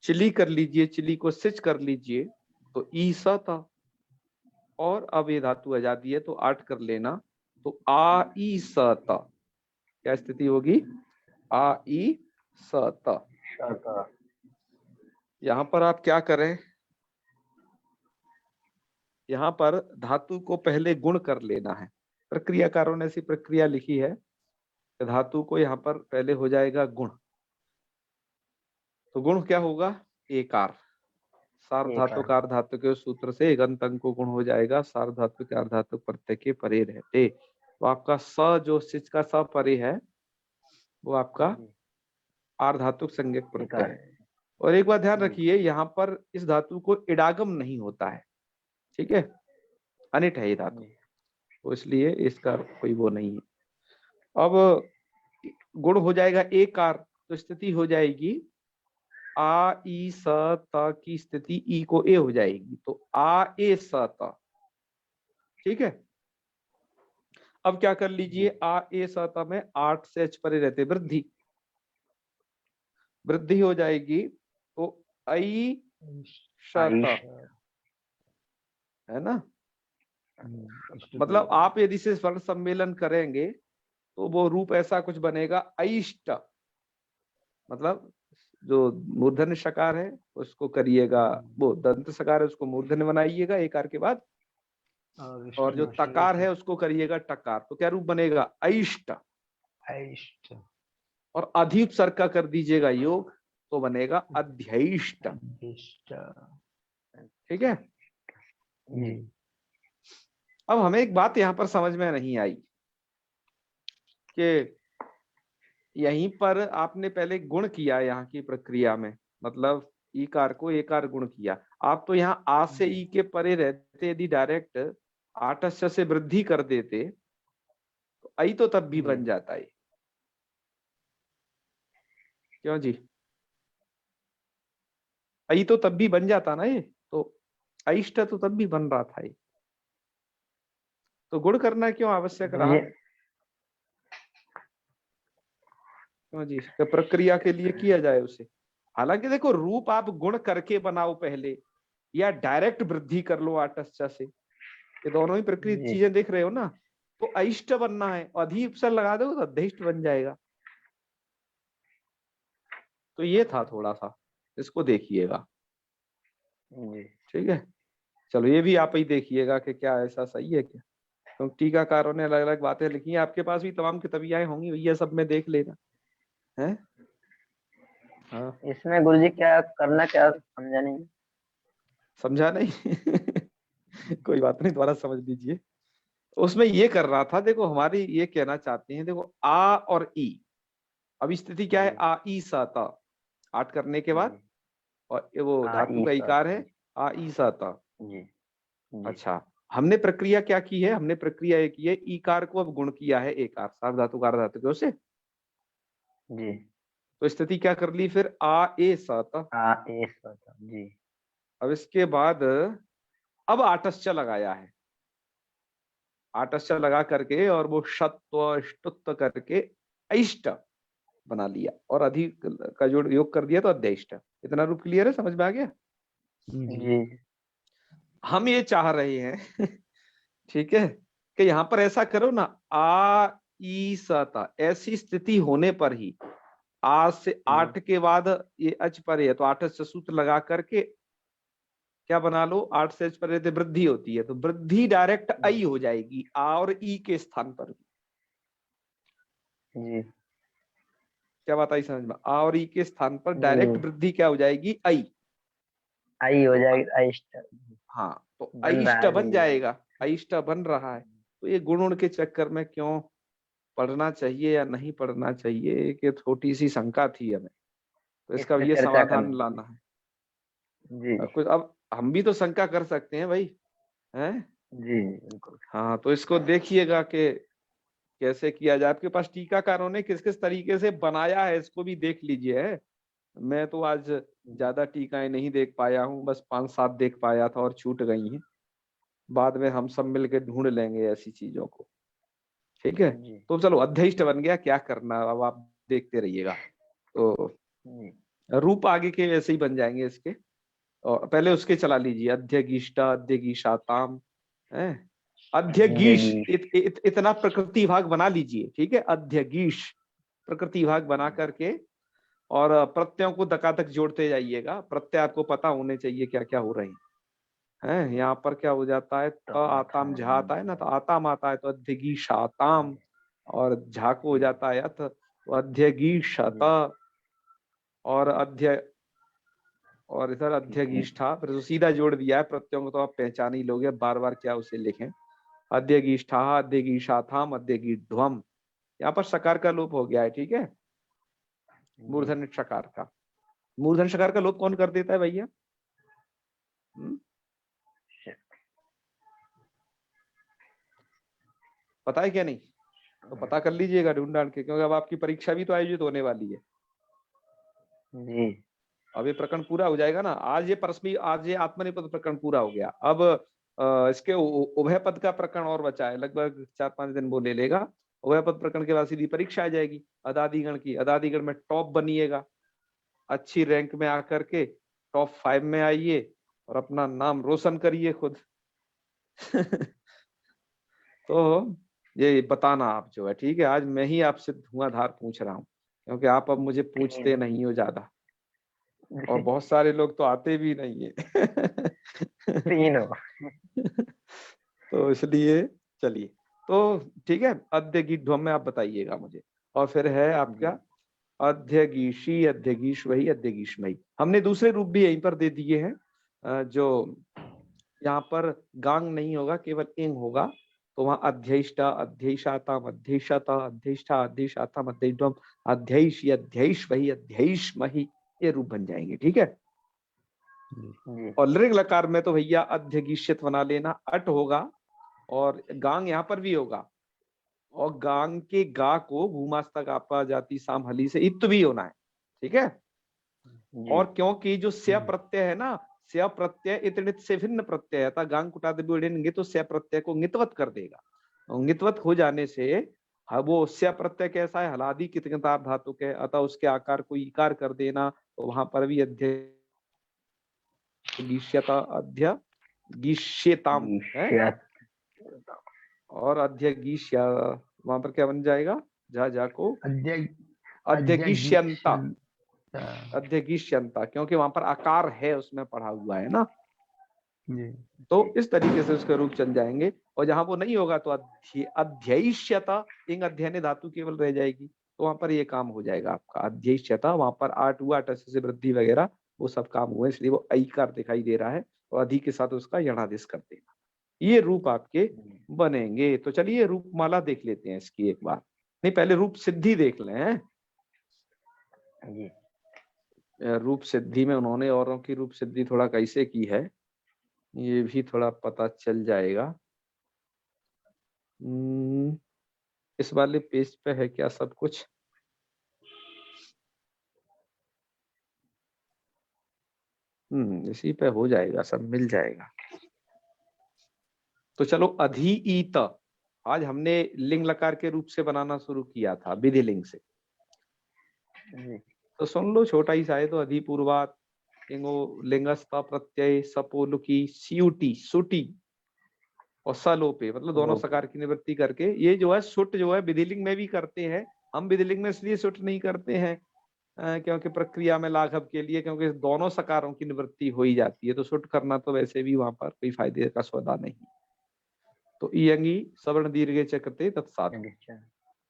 Speaker 1: चिली कर लीजिए, चिली को सिच कर लीजिए, तो ई सा था। और अब ये धातु आ जाती है तो आठ कर लेना, तो आ ई स ता। क्या स्थिति होगी? आ ई स ता। यहां पर आप क्या करें, यहाँ पर धातु को पहले गुण कर लेना है। प्रक्रियाकारों ने ऐसी प्रक्रिया लिखी है, धातु को यहाँ पर पहले हो जाएगा गुण। तो गुण क्या होगा? एकार। सार्वधातुकार धातु के सूत्र से गंत अंग को गुण हो जाएगा, सार्वधातुक अर्धातुक प्रत्यय के परे रहते। तो आपका स जो सिच का स परे है वो आपका आर्धातुक संज्ञक प्रत्यय है। और एक बात ध्यान रखिए, यहाँ पर इस धातु को इडागम नहीं होता है, ठीक है, अनिट है ये धातु, तो इसलिए इसका कोई वो नहीं है। अब गुण हो जाएगा एकार, तो स्थिति हो जाएगी आ ई स त की स्थिति ई को ए हो जाएगी, तो आ ए स त, ठीक है। अब क्या कर लीजिए, आ ए स त में 8 से h परे रहते वृद्धि, वृद्धि हो जाएगी, तो आई शत, है ना। मतलब आप यदि से स्वर्ण सम्मेलन करेंगे तो वो रूप ऐसा कुछ बनेगा, अइष्ट, मतलब जो मूर्धन्य शकार है उसको करिएगा, वो दंत शकार है उसको मूर्धन्य बनाइएगा एकार के बाद, और जो तकार है उसको करिएगा टकार, तो क्या रूप बनेगा? अइष्ट। और अधिपसर्ग का कर दीजिएगा योग, तो बनेगा अध्ययिष्ट, ठीक है। अब हमें एक बात यहाँ पर समझ में नहीं आई कि यहीं पर आपने पहले गुण किया, यहाँ की प्रक्रिया में, मतलब ईकार को एकार गुण किया। आप तो यहाँ आ से ई के परे रहते, यदि डायरेक्ट आटस्य से वृद्धि कर देते तो आई तो तब भी बन जाता है, क्यों जी? आई तो तब भी बन जाता ना ये, तो अइष्ट तो तब भी बन रहा था ये, तो गुण करना क्यों आवश्यक रहा? क्यों जी, कि प्रक्रिया के लिए किया जाए उसे। हालांकि देखो रूप आप गुण करके बनाओ पहले, या डायरेक्ट वृद्धि कर लो आटस्चा से, ये दोनों ही प्रक्रिया
Speaker 2: जी
Speaker 1: चीजें देख रहे हो ना। तो अइष्ट बनना है, अधि उपसर्ग लगा दो तो अध्ययिष्ट बन जाएगा। तो ये था थोड़ा सा, इसको देखिएगा।
Speaker 2: जी
Speaker 1: ठीक है, चलो ये भी आप ही देखिएगा कि क्या ऐसा सही है क्या, क्योंकि टीकाकारों ने अलग अलग बातें लिखी हैं। आपके पास भी तमाम किताबियां होंगी भैया, सब में देख लेना है। हाँ,
Speaker 2: इसमें गुरुजी क्या करना, क्या समझा नहीं।
Speaker 1: समझा नहीं कोई बात नहीं, दोबारा समझ लीजिए। उसमें ये कर रहा था, देखो हमारी ये कहना चाहते हैं, देखो आ और ई, अब स्थिति क्या है,
Speaker 2: जी
Speaker 1: आ ई सा ता, आठ करने के बाद,
Speaker 2: जी
Speaker 1: और ये वो
Speaker 2: आ
Speaker 1: धातु
Speaker 2: ई
Speaker 1: का
Speaker 2: सा
Speaker 1: इकार है, आ ई सा ता।
Speaker 2: जी जी
Speaker 1: अच्छा, हमने प्रक्रिया क्या की है, हमने प्रक्रिया ये की है, ईकार को अब गुण किया है एकार, सार्वधातु धातु से।
Speaker 2: जी
Speaker 1: तो स्थिति क्या कर ली फिर, आ ए सा ता।
Speaker 2: आ ए सा जी
Speaker 1: अब इसके बाद अब आटस्चा लगाया है, आटस्चा लगा करके और वो शत्व ष्टुत्व करके अइष्ट बना लिया, और अधिक का जोड़ योग कर दिया तो अध्ययिष्ट। इतना रूप क्लियर है, समझ में आ गया।
Speaker 3: जी
Speaker 2: जी
Speaker 1: हम ये चाह रहे हैं ठीक है, कि यहाँ पर ऐसा करो ना, आ ई सता, ऐसी स्थिति होने पर ही आ से आठ के बाद ये अच पर है, तो आठ से सूत्र लगा करके क्या बना लो, आठ से अच पर रहते वृद्धि होती है, तो वृद्धि डायरेक्ट आई हो जाएगी आ और ई के स्थान पर।
Speaker 2: जी
Speaker 1: क्या बात आई समझ में, आ और ई के स्थान पर डायरेक्ट
Speaker 2: जी
Speaker 1: वृद्धि क्या हो जाएगी, आई।
Speaker 2: आई हो
Speaker 1: तो
Speaker 2: जाएगी अइष्ट
Speaker 1: हाँ, तो
Speaker 2: बन रहा
Speaker 1: अइष्ट
Speaker 2: है
Speaker 1: बन
Speaker 2: गुरुजी।
Speaker 1: जाएगा, अइष्ट बन रहा है। तो ये गुण उण के चक्कर में क्यों पढ़ना चाहिए या नहीं पढ़ना चाहिए, कि छोटी सी शंका थी हमें, तो
Speaker 2: इस
Speaker 1: इसका
Speaker 2: पे
Speaker 1: ये
Speaker 2: चर्चा
Speaker 1: समाधान
Speaker 2: करनी
Speaker 1: लाना
Speaker 2: थी।
Speaker 1: है।
Speaker 2: जी
Speaker 1: कुछ अब हम भी तो शंका कर सकते हैं भाई, हैं।
Speaker 2: जी बिल्कुल।
Speaker 1: हाँ, तो इसको देखिएगा कि कैसे किया जाए। आपके पास टीकाकारों ने किस किस तरीके से बनाया है, इसको भी देख लीजिए है। मैं तो आज ज्यादा टीकाएं नहीं देख पाया हूँ, बस 5-7 देख पाया था और छूट गई हैं। बाद में हम सब मिलकर ढूंढ लेंगे ऐसी चीजों को। ठीक है,
Speaker 2: जी
Speaker 1: तो चलो अध्ययिष्ट बन गया, क्या करना अब आप देखते रहिएगा। तो
Speaker 2: जी
Speaker 1: रूप आगे के वैसे ही बन जाएंगे इसके, और पहले उसके चला लीजिए, अध्यगीष्टा अध्यगीषाताम है। अध्यगीष
Speaker 2: जिंदगी
Speaker 1: इतना प्रकृति भाग बना लीजिए, ठीक है, अध्यगीष प्रकृति भाग बना करके, और प्रत्ययों को दकातक जोड़ते जाइएगा। प्रत्यय आपको पता होने चाहिए क्या क्या हो रहे हैं। यहाँ पर क्या हो जाता है,
Speaker 2: तो
Speaker 1: त आताम झा आता है ना, तो आताम आता है तो अध्यगीषाताम, और झा को हो जाता है अथ, तो अध्यगीषत, और अध्य, और इधर अध्यगीष्ठा, फिर तो सीधा जोड़ दिया है प्रत्ययों को, तो आप पहचान ही लोगे, बार बार क्या उसे लिखें। अध्यगीष्ठा अध्यगीषाथाम अध्यगीध्वम, यहाँ पर सकार का लोप हो गया है, ठीक है, मूर्धन्य शकार का। मूर्धन्य शकार का लोप कौन कर देता है भैया? पता है क्या नहीं? तो पता कर लीजिएगा ढूंढ ढांड के, क्योंकि अब आपकी परीक्षा भी तो आयोजित होने वाली है।
Speaker 2: जी
Speaker 1: अब ये प्रकरण पूरा हो जाएगा ना, आज ये परस्मी, आज ये आत्मनेपद प्रकरण पूरा हो गया। अब इसके उभय पद का प्रकरण और बचा है, लगभग 4-5 दिन वो ले लेगा। उभय पद प्रकरण के बाद सीधी परीक्षा आ जाएगी अदादिगण की। अदादिगण में टॉप बनिएगा, अच्छी रैंक में आकर के टॉप 5 में आइए और अपना नाम रोशन करिए खुद तो ये बताना आप जो है, ठीक है, आज मैं ही आपसे धुआंधार पूछ रहा हूँ, क्योंकि आप अब मुझे पूछते नहीं हो ज्यादा, और बहुत सारे लोग तो आते भी नहीं है
Speaker 2: तीन हो।
Speaker 1: तो इसलिए चलिए, तो ठीक है, अध्यगीध्वम में आप बताइएगा मुझे। और फिर है आपका अध्यगीशी अध्यगीश वही अध्यगीशमयी। हमने दूसरे रूप भी यहीं पर दे दिए हैं, जो यहाँ पर गांग नहीं होगा, केवल इंग होगा, तो वहां अध्ययिष्टा अध्ययिषाताम अध्ययिषाता अध्ययिष्ठा अध्ययिषाताम अध्ययिध्वम अध्ययिष अध्ययिष वही अध्ययिषमहि, ये रूप बन जाएंगे, ठीक है।
Speaker 2: जी
Speaker 1: और लिंग लकार में तो भैया अध्यगीष्यत बना लेना, अट होगा, और गांग यहाँ पर भी होगा, और गांग के गा को भूमास्तक आपा जाति साम हली से इत्त भी होना है, ठीक है।
Speaker 2: जी
Speaker 1: और क्योंकि जो स्या प्रत्यय है ना, स्या प्रत्यय इतनित से भिन्न प्रत्यय है, गांग कुटादि तो स्या प्रत्यय को ङितवत कर देगा, और ङितवत हो जाने से हाँ, वो स्य प्रत्यय कैसा है, हलादि कितकतार धातु के, अतः उसके आकार को ईकार कर देना, तो वहां पर भी अध्यगीष्यता अध्यगीष्यताम है,
Speaker 2: ईष्यत।
Speaker 1: और अध्यगीष्या वहां पर क्या बन जाएगा, जा को
Speaker 3: अद्य
Speaker 1: अध्यगीष्यंता,
Speaker 3: अध्यगीष्यन्ता।
Speaker 1: अध्यगीष्यंता, क्योंकि वहां पर आकार है उसमें पढ़ा हुआ है ना,
Speaker 3: जी
Speaker 1: तो इस तरीके से उसके रूप चल जाएंगे। और जहां वो नहीं होगा तो अध्ययिष्यता, इंग अध्ययन धातु केवल रह जाएगी, तो वहां पर ये काम हो जाएगा आपका अध्ययिष्यता, वहां पर आठ हुआ, अट से वृद्धि वगैरह वो सब काम हुए, इसलिए वो ऐकार दिखाई दे रहा है, और अधि के साथ उसका यणादेश कर देना, ये रूप आपके बनेंगे। तो चलिए रूपमाला देख लेते हैं इसकी एक बार, नहीं पहले रूप सिद्धि देख लें।
Speaker 2: जी
Speaker 1: रूप सिद्धि में उन्होंने औरों की रूप सिद्धि थोड़ा कैसे की है, ये भी थोड़ा पता चल जाएगा। इस वाले पेज पे है क्या सब कुछ? इसी पे हो जाएगा, सब मिल जाएगा। तो चलो अधिईत, आज हमने लिंग लकार के रूप से बनाना शुरू किया था विधि लिंग से,
Speaker 2: जी
Speaker 1: तो सुन लो, छोटा ही सा है। तो अधिपूर्वात इंगो लिंगस्था प्रत्यय सपोलुकी सियुटी सुटी और सलोपे, मतलब दोनों सकार की निवृत्ति करके, ये जो है सुट जो है विधिलिंग में भी करते हैं हम, विधिलिंग में इसलिए सुट नहीं करते हैं क्योंकि प्रक्रिया में लाघव के लिए, क्योंकि दोनों सकारों की निवृत्ति हो ही जाती है, तो सुट करना तो वैसे भी वहां पर कोई फायदे का सौदा नहीं। तो इयंगी सवर्ण दीर्घ चक्रते तत्सात,
Speaker 2: अच्छा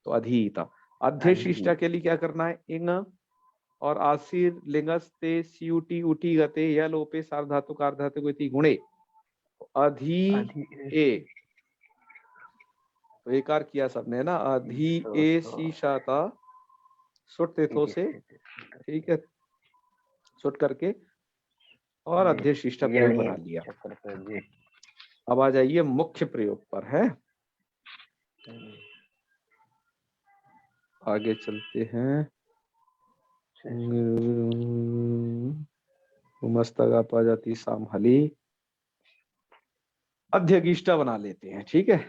Speaker 1: तो अधीता। अध्यशिष्टा के लिए क्या करना है, इंग और आशीर लिंगस्ते सियुटी उठी गते या लोपे सार्वधातु कार्धातु इति गुणे अधि ए, तो एकार किया सबने ना, अधि ए शीशाता सुट तिथो से, ठीक है, सुट करके और अध्यशिष्टा प्रयोग बना लिया।
Speaker 2: जी
Speaker 1: अब आ जाइए मुख्य प्रयोग पर है, आगे चलते हैं। मस्तगा पा जाती साम हली, अध्यगिष्टा बना लेते हैं, ठीक है।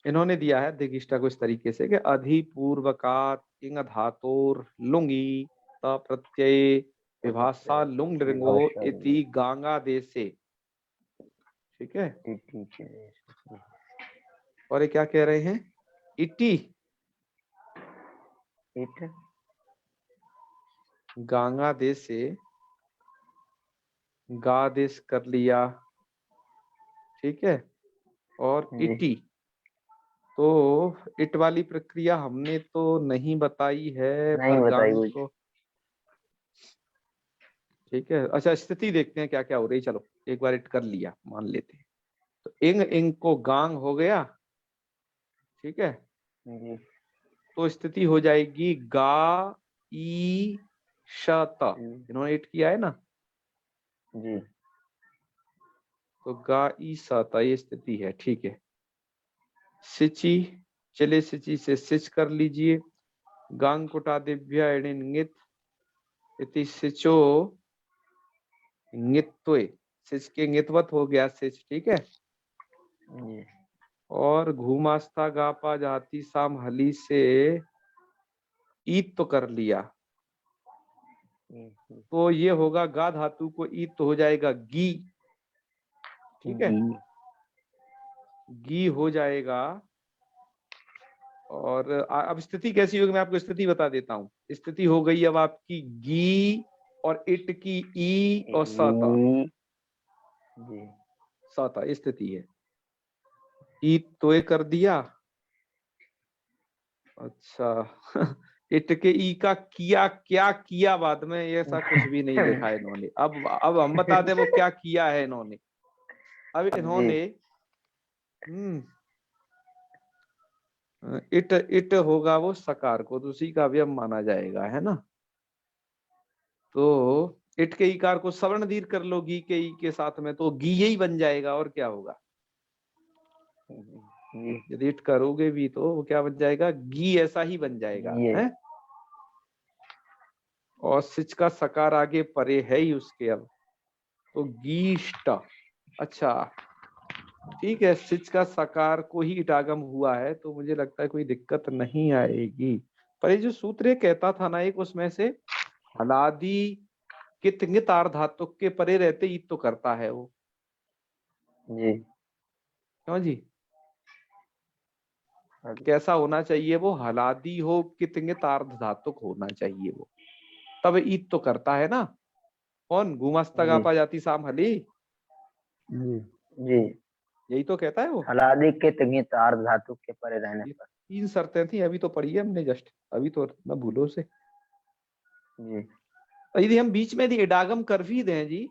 Speaker 1: इन्होंने दिया है अध्यगिष्टा को इस तरीके से कि अधिपूर्वकात इंग धातोर लुंगी त प्रत्यय विभाषा लुंग लिंगो इति गांगा देशे, ठीक है। और ये क्या कह रहे हैं, इति गांगा देश से गा देश कर लिया, ठीक है, और इति, तो इट वाली प्रक्रिया हमने तो नहीं बताई है,
Speaker 2: नहीं
Speaker 1: पर
Speaker 2: बताई
Speaker 1: गांग
Speaker 2: मुझे।
Speaker 1: को, ठीक है। अच्छा स्थिति देखते हैं क्या क्या हो रही, चलो एक बार इट कर लिया मान लेते हैं, तो इंग इंग को गांग हो गया, ठीक है,
Speaker 2: जी
Speaker 1: तो स्थिति हो जाएगी गा ई शत, इन्होंने इट किया है ना,
Speaker 2: जी
Speaker 1: तो गा ई शत ये स्थिति है, ठीक है। सिची, चले सिची से सिच कर लीजिए, गांग कुटा दिव्या एणित इति सिचो ङित्वे, सिच के ङित्वत हो गया सिच, ठीक है।
Speaker 2: जी
Speaker 1: और घूमास्था गापा जाती साम हली से ईत तो कर लिया, तो ये होगा गा धातु को ईत तो हो जाएगा गी, ठीक है, गी हो जाएगा। और अब स्थिति कैसी होगी मैं आपको स्थिति बता देता हूँ। स्थिति हो गई अब आपकी गी और इट की ई और सता,
Speaker 2: जी
Speaker 1: सता स्थिति है, ई तो कर दिया, अच्छा इट के ई का किया, क्या किया बाद में, ऐसा कुछ भी नहीं लिखा है इन्होंने। अब हम बता दें वो क्या किया है इन्होंने। अब इन्होंने इट इट होगा वो सकार को, तो उसी का अवयव माना जाएगा, है ना। तो इट के इकार को सवर्ण दीर्घ कर लो गी के ई के साथ में, तो गी यही बन जाएगा, और क्या होगा, यदि इट करोगे भी तो वो क्या बन जाएगा, गी ऐसा ही बन जाएगा, है। और सिच का सकार आगे परे है ही उसके, अब तो गीष्ट। अच्छा ठीक है, सिच का सकार को ही इटागम हुआ है तो मुझे लगता है कोई दिक्कत नहीं आएगी। पर ये जो सूत्र ये कहता था ना एक, उसमें से हलादी कित ङित आर्धातुक के परे रहते ईद तो करता है वो।
Speaker 2: जी।
Speaker 1: क्यों जी? कैसा होना चाहिए वो? हलादी हो कित ङित आर्धातुक होना चाहिए वो, तब ईद तो करता है ना। कौन? गुमस्तक
Speaker 2: जी।
Speaker 1: आपा जाति साम हली,
Speaker 3: जी
Speaker 2: जी।
Speaker 1: यही तो कहता है वो।
Speaker 2: हलादी के तंगित आर्ध धातु के परे रहने
Speaker 1: ये
Speaker 2: पर।
Speaker 1: 3 शर्तें थी, अभी तो पढ़ी है हमने जस्ट, अभी तो ना भूलो से।
Speaker 2: जी।
Speaker 1: यदि हम बीच में यदि इडागम कर भी दें जी,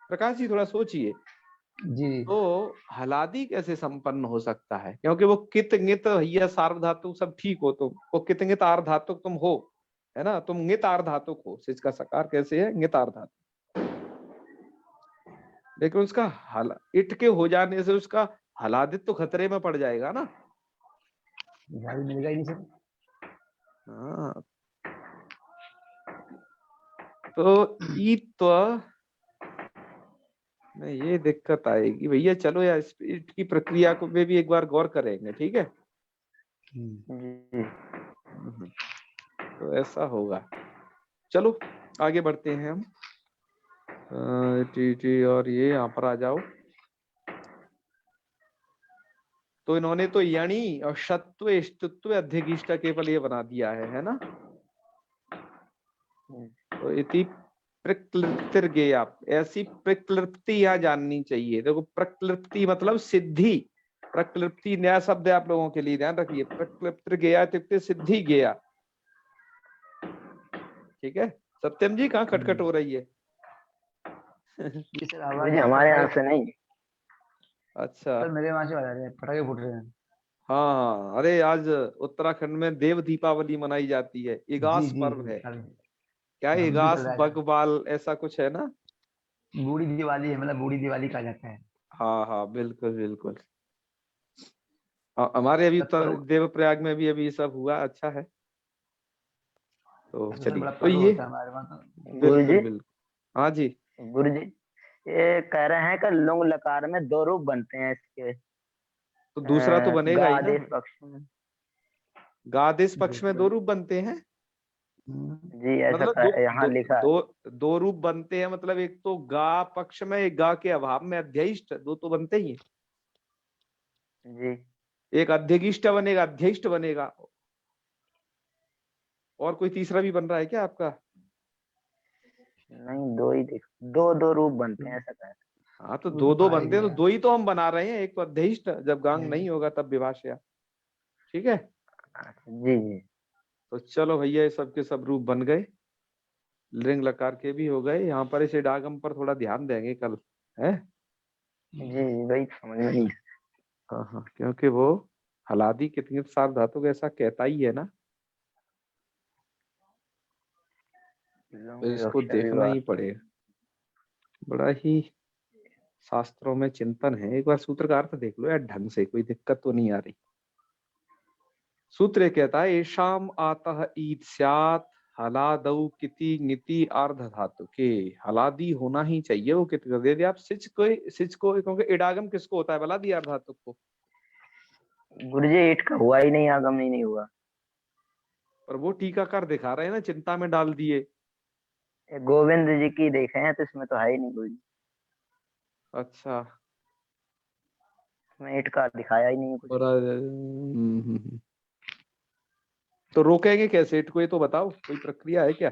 Speaker 1: प्रकाश जी थोड़ा सोचिए,
Speaker 3: जी
Speaker 1: तो हलादी कैसे संपन्न हो सकता है? क्योंकि वो कित ङित भैया सार्वधातुक सब ठीक हो, तुम वो कित ङित आर्धातुक तुम हो, है ना, तुम ङित आर्धातुक हो। सिच का सकार कैसे है? ङित आर्धातुक। लेकिन उसका हल इट के हो जाने से उसका हलादित तो खतरे में पड़ जाएगा ना।
Speaker 3: झाड़ी मिलेगा ही नहीं सर।
Speaker 1: हाँ, तो ईत्व में ये दिक्कत आएगी भैया। चलो यार, इट की प्रक्रिया को में भी एक बार गौर करेंगे, ठीक है।
Speaker 2: जी।
Speaker 1: तो ऐसा होगा। चलो आगे बढ़ते हैं हम। टी और ये यहाँ पर आ जाओ। तो इन्होंने तो यणी और शत्व इष्टत्व अध्यगिष्ट केवल ये बना दिया है ना। तो इति प्रक्लिप्तिर्गेया, ऐसी प्रक्लिप्ति यहाँ जाननी चाहिए। देखो प्रक्लिप्ति मतलब सिद्धि। प्रक्लिप्ति नया शब्द है आप लोगों के लिए, ध्यान रखिए। प्रक्लिप्तिर्गेया इत्युक्ते सिद्धि गेया। ठीक है सत्यम जी, कहाँ खटखट हो रही है?
Speaker 3: जी सर,
Speaker 2: गुरु
Speaker 3: आवाज
Speaker 2: जी
Speaker 3: यहाँ
Speaker 2: हमारे यहाँ
Speaker 3: पटाखे।
Speaker 2: से नहीं।
Speaker 1: अच्छा।
Speaker 3: सर मेरे वहां से बजा रहे हैं, पटाखे फूट रहे हैं।
Speaker 1: हाँ हाँ, अरे आज उत्तराखंड में देव दीपावली मनाई जाती है,
Speaker 3: जी
Speaker 1: इगास
Speaker 3: जी
Speaker 1: पर्व
Speaker 3: जी
Speaker 1: है।
Speaker 3: कल
Speaker 1: क्या
Speaker 3: हम भी
Speaker 1: इगास
Speaker 3: कल आए।
Speaker 1: बगबाल ऐसा कुछ है ना।
Speaker 3: बूढ़ी दिवाली है, मतलब बूढ़ी दिवाली कहा जाता है।
Speaker 1: हाँ हाँ बिल्कुल बिल्कुल। हमारे अभी
Speaker 3: तब पर्व,
Speaker 1: देवप्रयाग में भी अभी ये सब हुआ, अच्छा है। तो
Speaker 3: तो सर
Speaker 1: चलिए,
Speaker 3: बड़ा
Speaker 1: तो
Speaker 3: पर्व
Speaker 1: ये
Speaker 3: होता है हमारे वहाँ तो।
Speaker 2: गुरु
Speaker 1: बिल्कुल
Speaker 2: जी।
Speaker 1: बिल्कुल। हाँ जी।
Speaker 2: गुरु जी ये कह रहे हैं कि लुंग लकार में दो रूप बनते हैं इसके।
Speaker 1: तो दूसरा तो बनेगा
Speaker 2: गा
Speaker 1: ही ना।
Speaker 2: आदेश पक्ष में।
Speaker 1: गादेश
Speaker 3: जी
Speaker 1: पक्ष में दो रूप बनते हैं।
Speaker 2: जी ऐसा
Speaker 1: मतलब दो
Speaker 2: यहाँ
Speaker 1: दो
Speaker 2: लिखा है।
Speaker 1: दो दो रूप बनते हैं, मतलब एक तो गा पक्ष में, एक गा के अभाव में अध्ययिष्ट, दो तो बनते ही हैं।
Speaker 2: जी।
Speaker 1: एक अध्यगिष्ट बनेगा, अध्ययिष्ट बनेगा। और कोई तीसरा भी बन रहा है क्या आपका?
Speaker 2: नहीं दो ही देख, दो दो रूप बनते हैं ऐसा कह रहे
Speaker 1: हाँ तो
Speaker 3: वो
Speaker 1: दो
Speaker 3: तो
Speaker 1: दो
Speaker 3: पढ़ा ही
Speaker 1: बनते हैं, तो
Speaker 3: गया
Speaker 1: दो ही तो हम बना रहे हैं। एक तो अध्ययिष्ट, जब गांग
Speaker 3: है।
Speaker 1: नहीं होगा तब विभाषया। ठीक है।
Speaker 2: हैं। जी जी।
Speaker 1: तो चलो भैया, ये सब के सब रूप बन गए, लिंग लकार के भी हो गए। यहाँ पर इसे डागम पर थोड़ा ध्यान देंगे कल, है।
Speaker 2: जी वही समझ में नहीं।
Speaker 1: हाँ हाँ, क्योंकि वो हलादी कितनी सार धातु का ऐसा कहता ही है ना, तो
Speaker 2: लुंग
Speaker 1: इसको
Speaker 2: अक्षर
Speaker 1: देखना
Speaker 2: विभाग।
Speaker 1: ही पड़ेगा। बड़ा ही शास्त्रों में चिंतन है। एक बार सूत्र का अर्थ देख लो यार ढंग से, कोई दिक्कत तो नहीं आ रही। सूत्र ये कहता है, येषाम आतः ईद स्यात् हलादौ किति ङिति आर्ध धातु के। हलादी होना ही चाहिए वो कित कर दे दिया आप। सिच को क्योंकि इडागम किसको होता है? हलादी आर्ध धातु को।
Speaker 2: गुरु जी ईट का हुआ ही नहीं, आगम ही नहीं हुआ।
Speaker 1: पर वो टीकाकार दिखा रहे हैं ना, चिंता में डाल दिए।
Speaker 2: ये गोविंद जी की देखे हैं तो इसमें तो है ही नहीं गुरु जी।
Speaker 1: अच्छा।
Speaker 2: इसमें ईट का दिखाया ही नहीं है कुछ।
Speaker 1: बड़ा तो रोकेंगे कैसे? इट को ये तो बताओ, कोई प्रक्रिया है क्या?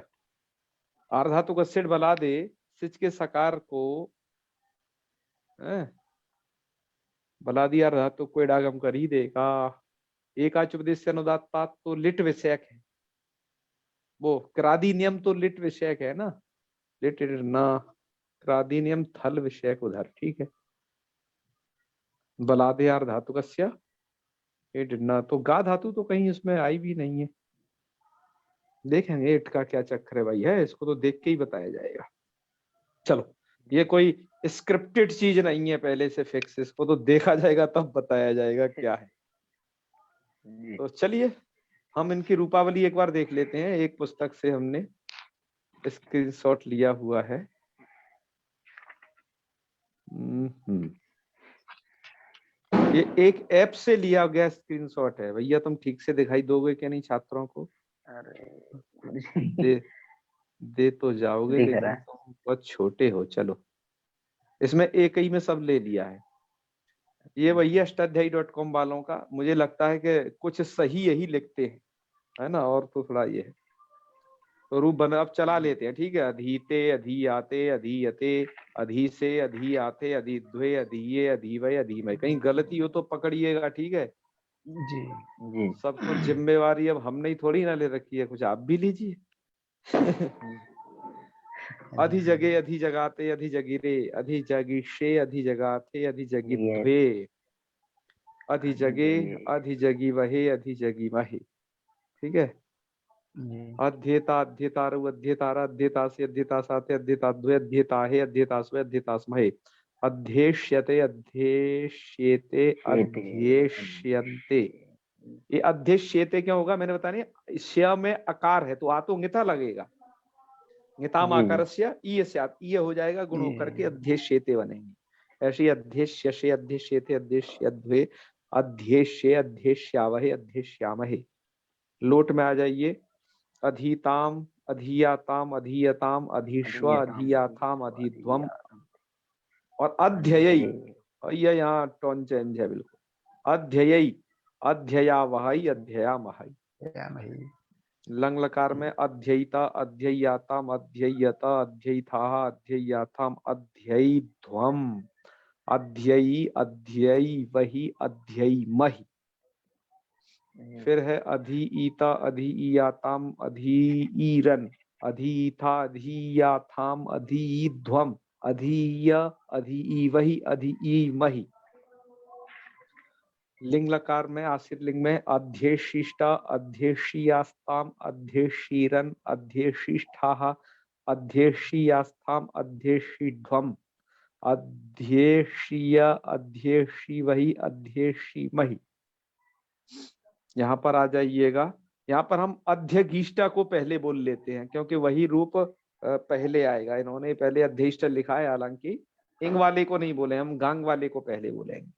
Speaker 1: आर्ध धातु का सिट बला दे, सिच के सकार को बला दिया, धातु को इडागम कर ही देगा। एक आचुपदेश से अनुदात पात तो लिट विषयक है। वो क्रादी नियम तो लिट विषयक है ना। लिट ना, क्रादी नियम थल विषयक उधर, ठीक है। बलादे यार धातु कस्य ना, तो गा धातु तो कहीं इसमें आई भी नहीं है। देखेंगे इट का क्या चक्कर है भाई, है इसको तो देख के ही बताया जाएगा। चलो, ये कोई स्क्रिप्टेड चीज नहीं है पहले से फिक्स, इसको तो देखा जाएगा तब बताया जाएगा क्या है।
Speaker 2: जी।
Speaker 1: तो चलिए, हम इनकी रूपावली एक बार देख लेते हैं। एक पुस्तक से हमने स्क्रीनशॉट लिया हुआ है। ये एक ऐप से लिया गया स्क्रीनशॉट है भैया, तुम ठीक से दिखाई दोगे क्या नहीं छात्रों को?
Speaker 2: अरे
Speaker 1: दे दे तो जाओगे
Speaker 2: दिख
Speaker 1: लेकिन
Speaker 2: रहा है।
Speaker 1: तुम बहुत छोटे हो। चलो, इसमें एक ही में सब ले लिया है। ये भैया अष्टाध्यायी.com वालों का, मुझे लगता है कि कुछ सही यही लिखते हैं, है ना, और तो थोड़ा ये है। तो रूप बना, अब चला लेते हैं, ठीक है। अधीते, अधीयाते, अधीयते, अधी से, अधी आते, अधिद्वे, अधीये, अधीवय, अधीमय। कहीं गलती हो तो पकड़िएगा, ठीक है।
Speaker 3: जी
Speaker 2: जी
Speaker 1: सब कुछ जिम्मेवारी अब हमने ही थोड़ी ना ले रखी है, कुछ आप भी लीजिए। अधि जगे, अधि जगाते, अधि जगिरे, अधि जगिषे, अधि जगाते, अधि
Speaker 2: ये
Speaker 1: जगिध्वे, अधि जगे, अधि जगी वहे, अधि जगी महे, ठीक है।
Speaker 3: जी
Speaker 1: अध्येता, अध्येतारु, अध्येतारा, अध्येतासे, अध्येतासाते, अध्येताद्वय, अध्येताहे, अध्येतास्वे, अध्येतास्महे, अध्येष्यते, अध्येष्येते, अध्येष्यन्ते। ये अध्येष्येते क्या होगा मैंने बताया नहीं, श में अकार है तो आ तो ङिता लगेगा, ङिताम आकारस्य ईय स्यात्, ईय हो जाएगा, गुण होकर के अध्येष्येते बनेंगे। ऐसे अध्येष्यसे, अध्येष्येते, अध्येष्यध्वे, अध्येष्ये, अध्येष्यावहे, अध्येष्यामहे। लोट में आ जाइए। अधीताम, अधीयाताम, अधीयताम, अधीश्व, अधीयाथाम, अधीध्वम और अध्ययी। और ये यहाँ टोन चेंज है बिल्कुल। अध्ययी, अध्ययावहै, अध्ययामहै। लंग लकार में अध्ययिता, अध्ययाताम, अध्ययता, अध्ययिथाः, अध्ययाथाम, अध्ययध्वम, अध्ययी, अध्ययी वही, अध्ययमहि। फिर है अधीईता, अधीयाताम, अधीईरन, अधीथा, अधीयाथाम, अधीध्वम, अधीय, अधीवहि, अधीमहि। लिंग लकार में आश्रित लिंग में अध्येशिष्टा, अध्येशियास्ताम, अध्येशीरन, अध्येशिष्ठाः, अध्येशियास्थाम, अध्येशिध्वम, अध्येशीय, अध्येशिवहि, अध्येशिमहि। यहाँ पर आ जाइएगा। यहाँ पर हम अध्यगीष्टा को पहले बोल लेते हैं क्योंकि वही रूप पहले आएगा। इन्होंने पहले अध्येष्ट लिखा है, हालांकि इंग वाले को नहीं बोले, हम गांग वाले को पहले बोलेंगे।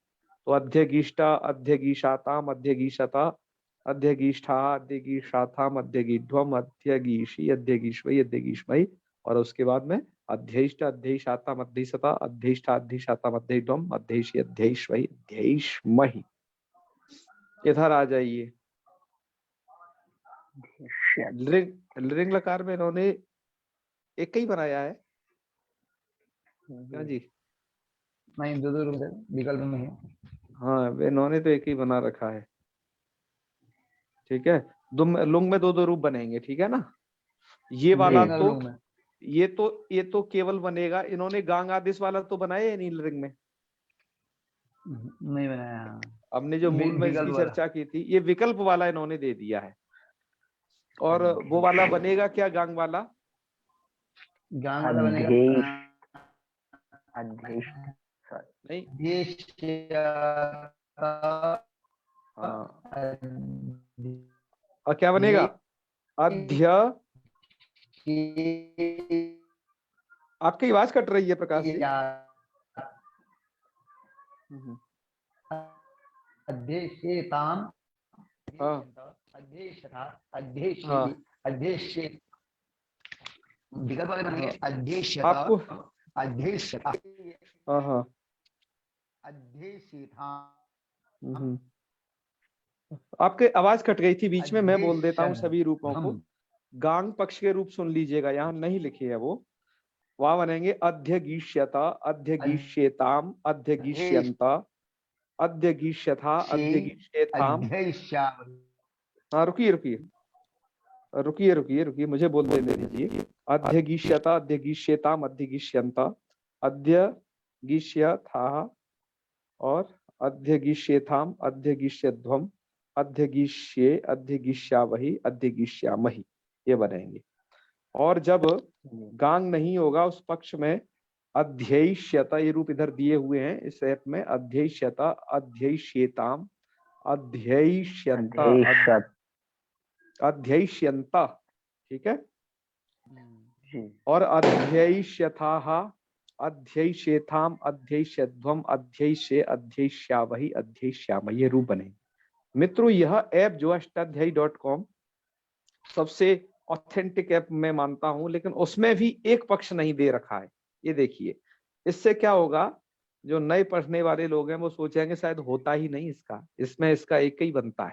Speaker 1: तो अध्यगीष्टा, अध्यगीषाताम, अध्यगीषता, अध्यगीष्ठा, अध्यगीषाथाम, अध्यगीध्वम, अध्यगीषी, अध्यगीष्वै, अध्यगीष्मै। और उसके बाद में अध्ययिष्ट, अध्ययिषाताम, अध्ययिषता, अध्ययिष्ठा, अध्ययिषाताम, अध्ययध्वम, अध्ययिषी, अध्ययिष्वै, अध्ययिष्महि। इधर आ जाइए। लिंग लकार में इन्होंने एक ही बनाया है क्या जी?
Speaker 3: नहीं, दो दो विकल्प में है।
Speaker 1: हाँ, इन्होंने तो एक ही बना रखा है, ठीक है। लुंग में दो दो रूप बनेंगे, ठीक है ना। ये वाला तो ये तो केवल बनेगा, इन्होंने गांग आदेश वाला तो बनाया है नहीं लिंग में,
Speaker 3: नहीं बनाया।
Speaker 1: हमने जो मूल में इसकी चर्चा की थी, ये विकल्प वाला इन्होंने दे दिया है। और वो वाला बनेगा क्या, गांग वाला?
Speaker 3: गांग वाला बनेगा
Speaker 1: नहीं, हाँ, और क्या बनेगा? अध्य, आपकी आवाज कट रही है प्रकाश जी।
Speaker 3: अध्येष्येताम, अध्येष्यता, अध्येष्येति, अध्येष्ये। विकल्प वाले बनेंगे अध्येष्यता,
Speaker 1: आपको
Speaker 3: अध्येष्यता,
Speaker 1: हाँ,
Speaker 3: अध्येष्यता।
Speaker 1: आपके आवाज कट गई थी बीच में, मैं बोल देता हूँ सभी रूपों को। गांग पक्ष के रूप सुन लीजिएगा, यहाँ नहीं लिखे है वो। वहां बनेंगे अध्यगीष्यता, अध्यगीष्येताम, अध्यगीष्यन्ता, अध्यगीष्यथा, अध्यगीष्येथाम। हाँ, रुकिए, मुझे बोलने दे दीजिए। अध्यगीष्यता, अध्यगीष्येताम, अध्यगीष्यन्ता, अध्यगीष्यथा और अध्यगीष्येथाम, अध्यगीष्यध्वम, अध्यगीष्ये, अध्यगीष्यावहि, अध्यगीष्यामहि, ये बनेंगे। और जब गांग नहीं होगा उस पक्ष में अध्ययिष्यता, ये रूप इधर दिए हुए हैं इस ऐप में, अध्ययिष्यता, अध्ययिष्येताम, अध्ययिष्यन्ता, अध्ययिष्यन्ता, ठीक है। और अध्ययिष्यथाः, अध्ययिष्येथाम, अध्ययिष्यध्वम, अध्ययिष्ये, अध्ययिष्यावहि, अध्ययिष्याम, ये रूप बने। मित्रों यह ऐप जो अष्टाध्यायी.com सबसे ऑथेंटिक ऐप मैं मानता हूं, लेकिन उसमें भी एक पक्ष नहीं दे रखा है। ये देखिए, इससे क्या होगा, जो नए पढ़ने वाले लोग हैं वो सोचेंगे शायद होता ही नहीं इसका, इसमें इसका एक ही बनता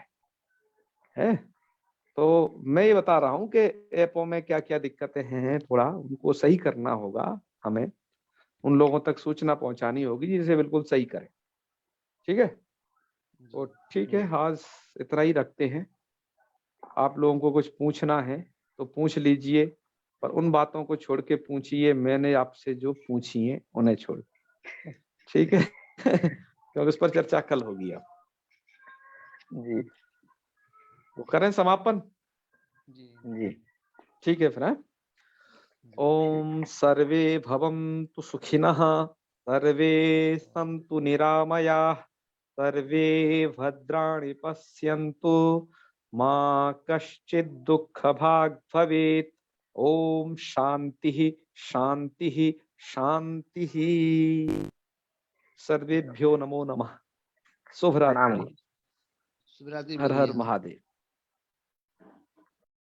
Speaker 1: है। तो मैं ये बता रहा हूं कि ऐपों में क्या क्या दिक्कतें हैं, थोड़ा उनको सही करना होगा, हमें उन लोगों तक सूचना पहुंचानी होगी जिसे बिल्कुल सही करें। ठीक है, तो ठीक है, आज इतना ही रखते हैं। आप लोगों को कुछ पूछना है तो पूछ लीजिए, पर उन बातों को छोड़ के पूछिए, मैंने आपसे जो पूछी है उन्हें छोड़। ठीक है क्योंकि उस पर चर्चा कल होगी। अब
Speaker 2: जी
Speaker 1: वो करें समापन।
Speaker 2: जी
Speaker 1: ठीक है फिर। ओम सर्वे भवन्तु सुखिनः, सर्वे सन्तु निरामयाः, सर्वे भद्राणि पश्यन्तु, मा कश्चित् दुःखभाग् भवेत्। ओम शांति शांति शांति। सर्वेभ्यो नमो नमः। शुभ
Speaker 2: प्रणाम।
Speaker 1: रात्रि।
Speaker 3: शुभ रात्रि
Speaker 1: हर हर
Speaker 3: भैया।
Speaker 1: महादेव।